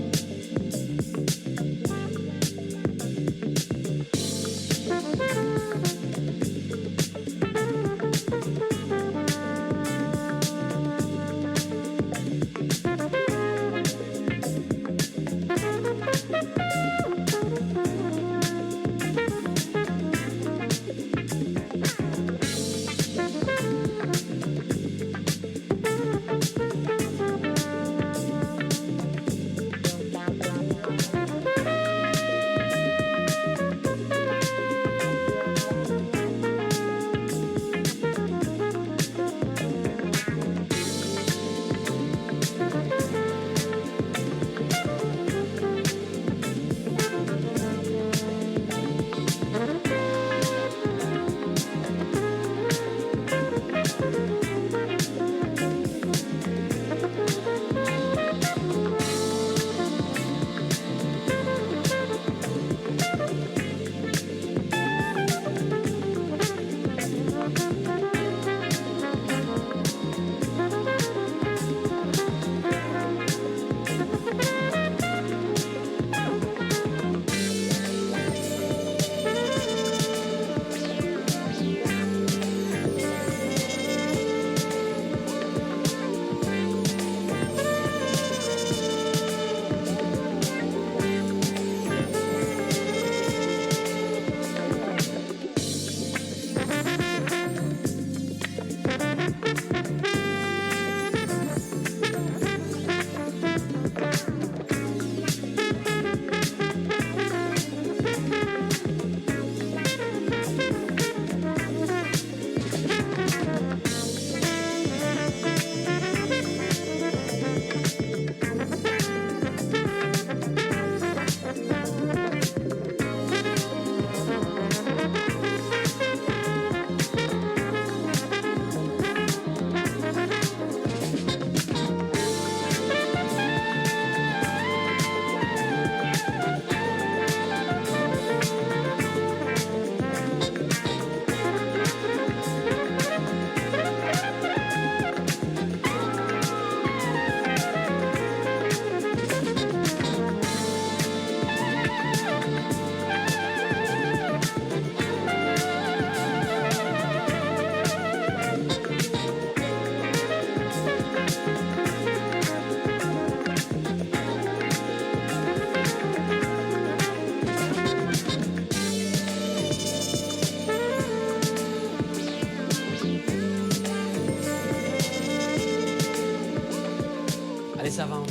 Ça va un moment.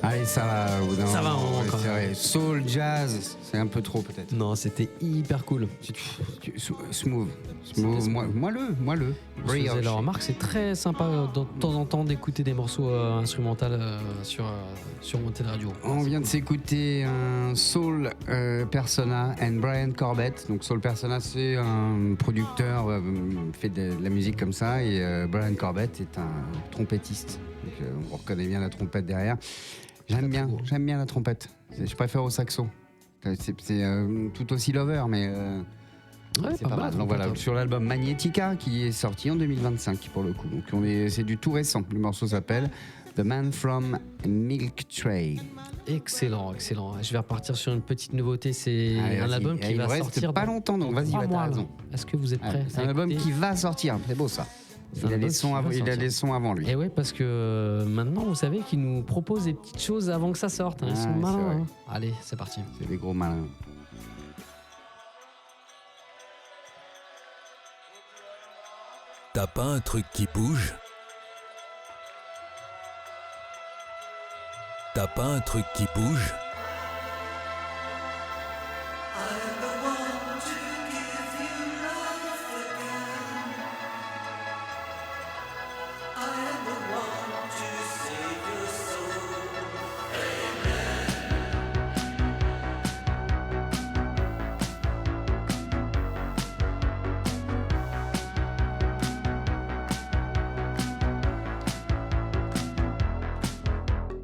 Allez, ça va. Non, ça va un moment quand même. Soul, jazz, c'est un peu trop peut-être. Non, c'était hyper cool. Smooth. Moelleux. Je faisais la remarque, c'est très sympa de temps en temps d'écouter des morceaux instrumentaux sur Wanted Radio. On vient de s'écouter un Soul Persona and Brian Corbett. Donc Soul Persona, c'est un producteur fait de la musique comme ça, et Brian Corbett est un trompettiste. Donc, on reconnaît bien la trompette derrière. J'aime bien la trompette. Je préfère au saxo. C'est tout aussi lover, mais c'est pas mal. Donc voilà, sur l'album Magnetica, qui est sorti en 2025 pour le coup. Donc c'est du tout récent. Le morceau s'appelle The Man from Milk Tray. Excellent. Je vais repartir sur une petite nouveauté. C'est un album qui va sortir. Pas longtemps, donc vas-y, t'as raison. Est-ce que vous êtes prêts? C'est un album qui va sortir. C'est beau ça. Il a les sons avant lui. Et ouais, parce que maintenant, vous savez qu'il nous propose des petites choses avant que ça sorte. Ils sont malins. Hein. Allez, c'est parti. C'est des gros malins. T'as pas un truc qui bouge? T'as pas un truc qui bouge?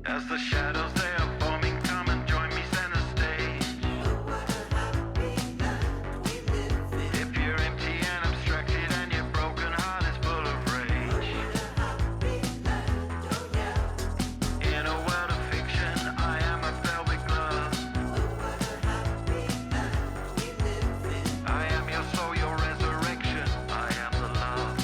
As the shadows they are forming, come and join me center stage. If you're empty and abstracted and your broken heart is full of rage, in a world of fiction, I am a velvet glove. I am your soul, your resurrection. I am the love.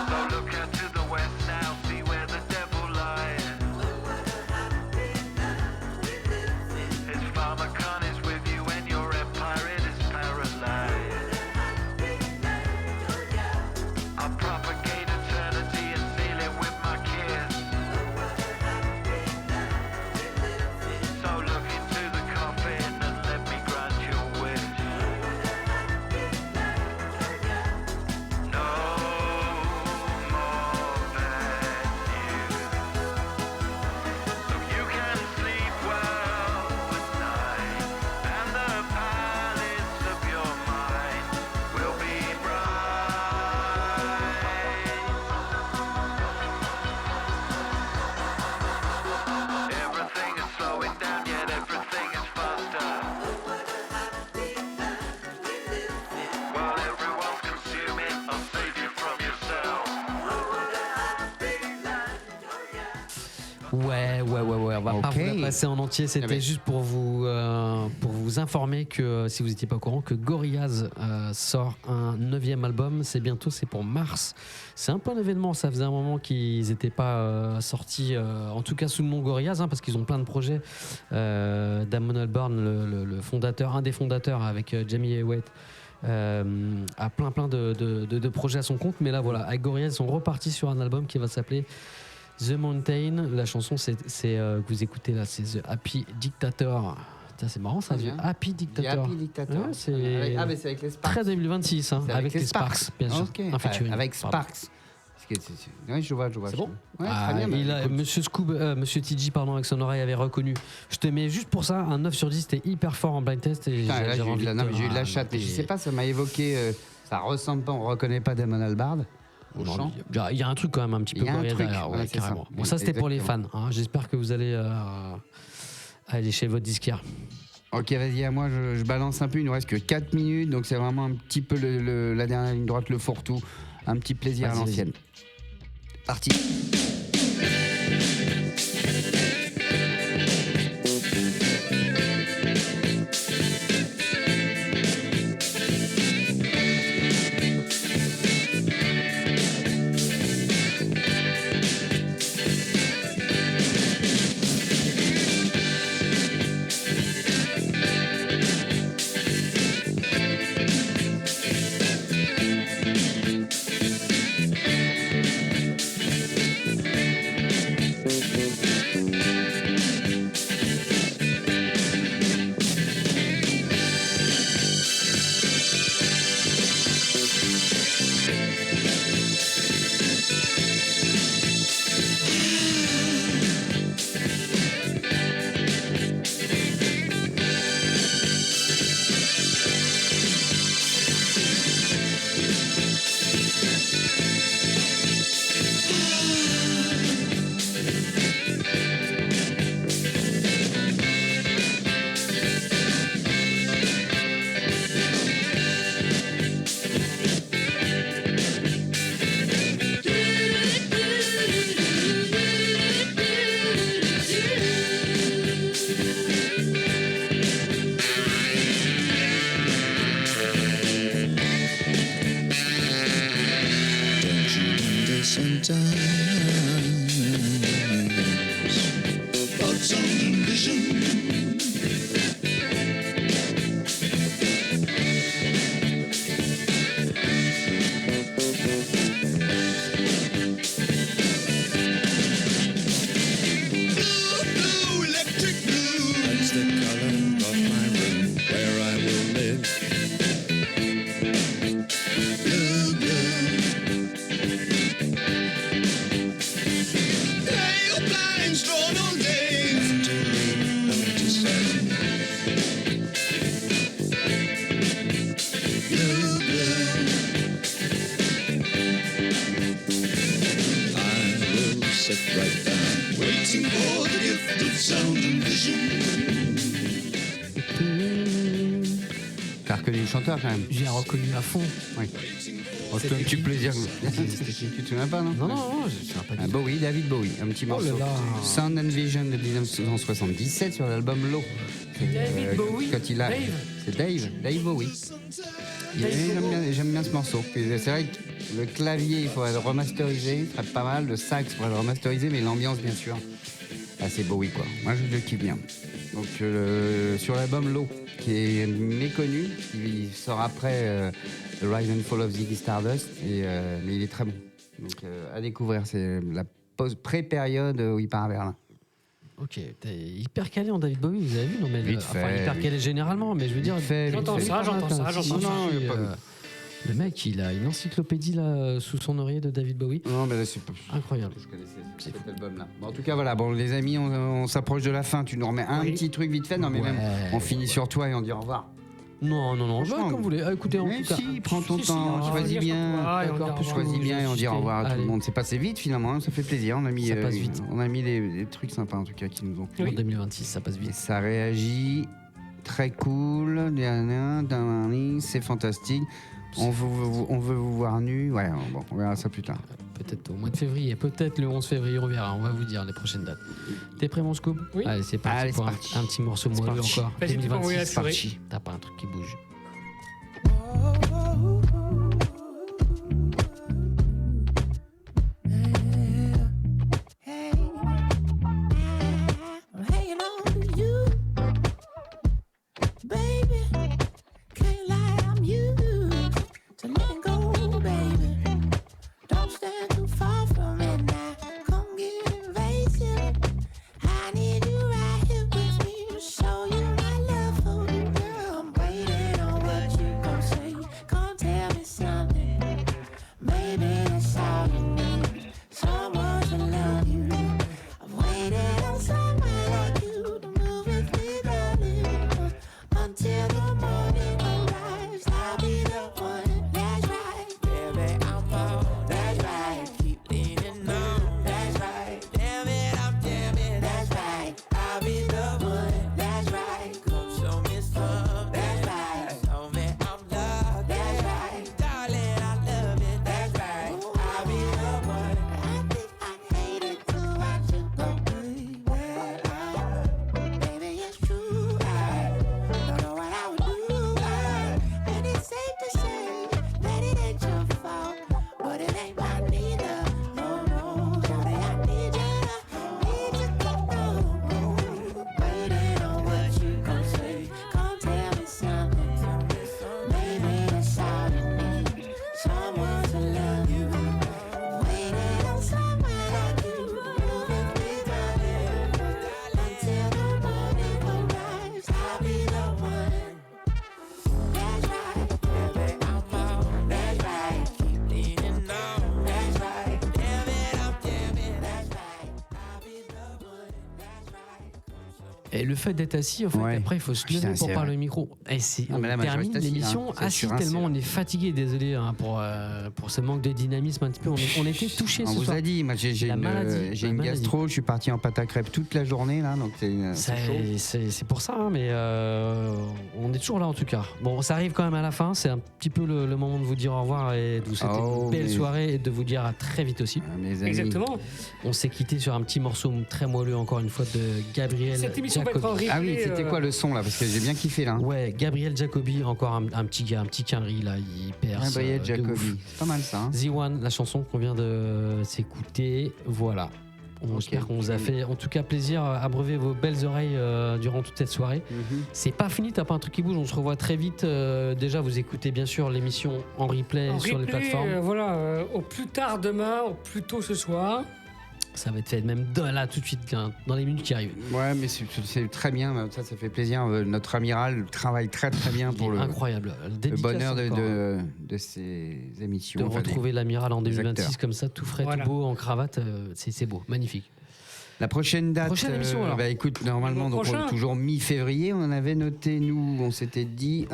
So look out to the west now, see where the devil lies. His pharmacon is with you and your empire it is paralyzed. I propagate eternity and seal it with my kiss. So look into the coffin and let me grant your wish. No more bad news. So you can sleep well at night, and the palace of your mind will be bright. Everything is slowing down, yet everything is faster. While everyone's consuming, I'll save you from yourself. Ouais. On va pas vous la passer en entier. C'était juste pour vous informer que, si vous n'étiez pas au courant, que Gorillaz sort un 9e album. C'est bientôt, c'est pour mars. C'est un peu un événement. Ça faisait un moment qu'ils n'étaient pas sortis, en tout cas sous le nom Gorillaz, parce qu'ils ont plein de projets. Damon Albarn, le fondateur, un des fondateurs avec Jamie Hewitt, a plein de projets à son compte. Mais là, voilà, avec Gorillaz, ils sont repartis sur un album qui va s'appeler The Mountain. La chanson que vous écoutez là, c'est The Happy Dictator. Putain, c'est marrant ça, The Happy Dictator. Happy Dictator. Ouais, c'est mais c'est avec les Sparks. très 2026, hein, C'est avec les Sparks, bien sûr. Ok. Un featuring. Avec Pardon. Sparks. Oui, je vois. C'est bon. Ouais, très bien. Monsieur TG, pardon, avec son oreille avait reconnu. Je te mets juste pour ça un 9 sur 10. C'était hyper fort en blind test. Et Putain, là, j'ai envie de j'ai eu de la chatte. Mais je sais pas, ça m'a évoqué. Ça ressemble pas, on reconnaît pas Damon Albarn. Il y a un truc quand même un petit peu Gorillaz derrière, ouais, carrément. Bon, ça c'était pour les fans. Hein. J'espère que vous allez aller chez votre disquaire. Ok, vas-y, à moi, je balance un peu. Il nous reste que 4 minutes, donc c'est vraiment un petit peu la dernière ligne droite, le fourre-tout. Un petit plaisir à l'ancienne. Parti. Thoughts on vision. Blue, electric blue. That's the color of my room where I will live. Blue, blue. Pale, blind, strong all day. Nothing to read, nothing to say. Blue, blue. I will sit right down, waiting for the gift of sound and vision. T'as reconnu le chanteur quand même? J'ai reconnu à fond. Oui. Oh, c'est un petit plaisir. Tu te souviens pas, non? Non, je ne sais pas. Bowie, David Bowie, un petit morceau. là là. Sound and Vision de 1977 sur l'album Low. David Bowie. Quand il a... Dave. C'est Dave Bowie. J'aime bien ce morceau. Puis c'est vrai que le clavier, il faudrait le remasteriser, il serait pas mal. Le sax, il faudrait le remasteriser, mais l'ambiance, bien sûr. Ah, c'est Bowie, quoi. Moi, je le kiffe bien. Donc, sur l'album Low, qui est méconnu, il sort après The Rise and Fall of Ziggy Stardust, mais il est très bon. Donc, à découvrir, c'est la pré-période où il part à Berlin. Ok, t'es hyper calé en David Bowie, vous avez vu? Non, mais Vite enfin, fait. hyper calé généralement, mais je veux dire. J'entends ça. Le mec, il a une encyclopédie là sous son oreiller de David Bowie. Non, mais là, c'est pas incroyable. Je connaissais cet album-là. Bon, en tout cas, voilà. Bon, les amis, on s'approche de la fin. Tu nous remets un petit truc vite fait. Non, mais même, on finit sur toi et on dit au revoir. Non, comme vous voulez. Écoutez, en tout cas. Prends ton temps, choisis bien. D'accord, choisis bien et on dit au revoir à tout le monde. C'est passé vite finalement, ça fait plaisir. On a mis, ça passe vite. On a mis des trucs sympas en tout cas qui nous ont. En 2026, ça passe vite. Et ça réagit très cool. C'est fantastique. On veut vous voir nus. Ouais, bon, on verra ça plus tard. Peut-être au mois de février, peut-être le 11 février, on verra. On va vous dire les prochaines dates. T'es prêt, mon scoop? Oui. Allez, c'est parti pour un petit morceau moelleux encore. Vas-y, 2026, la c'est parti. T'as pas un truc qui bouge. Show you my love for you, girl. I'm waiting on what you gon' say. Et le fait d'être assis, en fait, après, il faut se lever pour parler au micro. Et on termine l'émission assis tellement on est fatigué. Désolé pour ce manque de dynamisme un petit peu. On était touchés ce soir. On vous a dit, moi j'ai une gastro, je suis parti en pâte à crêpes toute la journée là, donc c'est pour ça, hein, mais on est toujours là en tout cas. Bon, ça arrive quand même à la fin. C'est un petit peu le moment de vous dire au revoir et de vous souhaiter une belle soirée et de vous dire à très vite aussi. Exactement. On s'est quitté sur un petit morceau très moelleux encore une fois de Gabriel. Cette émission mettre en replay. Ah oui, c'était quoi le son là? Parce que j'ai bien kiffé là. Ouais, Gabriel Jacobi, encore un petit gars, un petit quinri là, il perce. Gabriel de Jacobi, ouf. c'est pas mal ça. Hein. The One, la chanson qu'on vient de s'écouter, voilà. On espère qu'on vous a fait en tout cas plaisir à abreuver vos belles oreilles durant toute cette soirée. C'est pas fini, t'as pas un truc qui bouge, on se revoit très vite. Déjà, vous écoutez bien sûr l'émission en replay sur les plateformes. Voilà, au plus tard demain, au plus tôt ce soir. Ça va être fait même là tout de suite, dans les minutes qui arrivent. Ouais, mais c'est très bien, ça fait plaisir. Notre amiral travaille très très bien pour incroyable. Le bonheur de ces émissions. De retrouver l'amiral en 2026 acteurs. comme ça, tout frais, tout beau, en cravate, c'est beau, magnifique. La prochaine date, émission, alors. Écoute, normalement, donc, toujours mi-février, on avait noté, nous, on s'était dit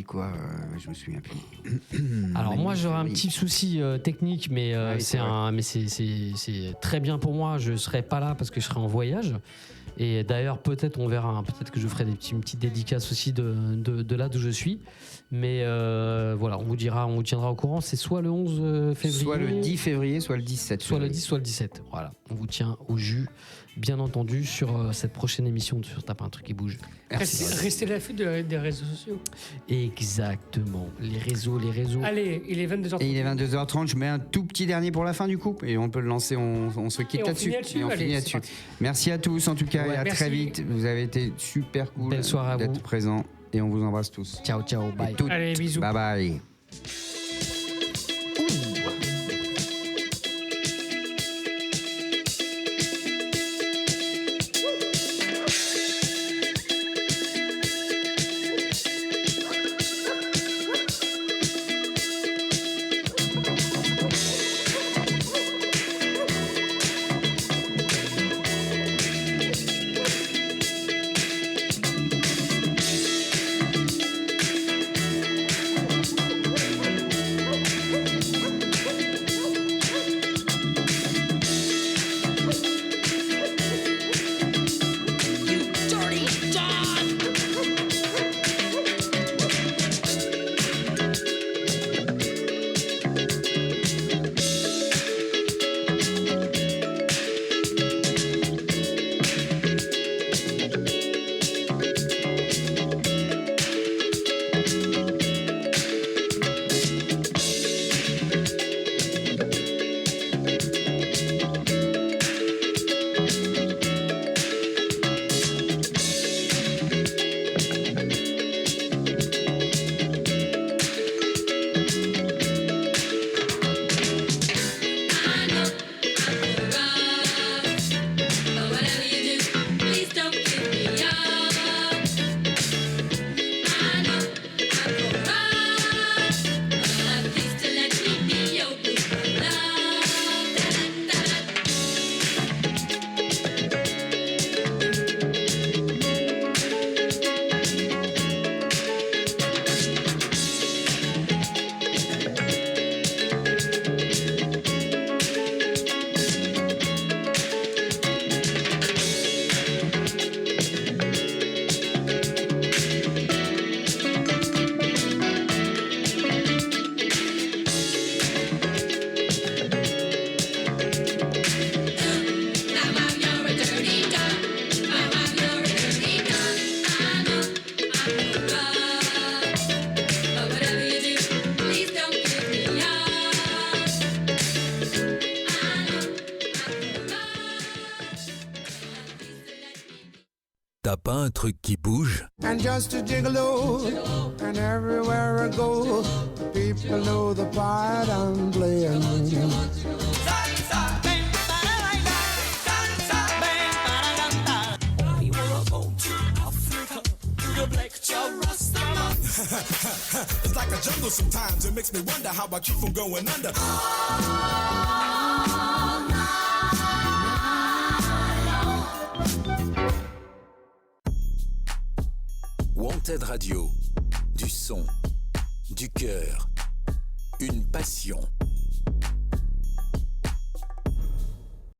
quoi je me souviens plus. Alors moi, j'aurais un petit souci technique, mais c'est très bien pour moi. Je serai pas là parce que je serai en voyage. Et d'ailleurs, peut-être on verra, peut-être que je ferai une petite dédicace aussi de là d'où je suis. Mais voilà, on vous tiendra au courant. C'est soit le 11 février, soit le 10 février, soit le 17. Soit le 10, soit le 17. Voilà, on vous tient au jus, bien entendu, sur cette prochaine émission sur T'as pas un truc qui bouge. Restez à l'affût des réseaux sociaux. Exactement, les réseaux. Allez, il est 22h30. Et il est 22h30, je mets un tout petit dernier pour la fin du coup. Et on peut le lancer, on se quitte là-dessus. Et on finit là-dessus. Merci à tous en tout cas, et à très vite. Vous avez été super cool d'être présents. Et on vous embrasse tous. Ciao, bye. Allez, bisous. Bye bye. T'as pas un truc qui bouge? And just a gigolo, and everywhere I go, people know the part I'm playing. It's like a jungle sometimes. It makes me wonder how I keep from going under. Wanted Radio, du son, du cœur, une passion.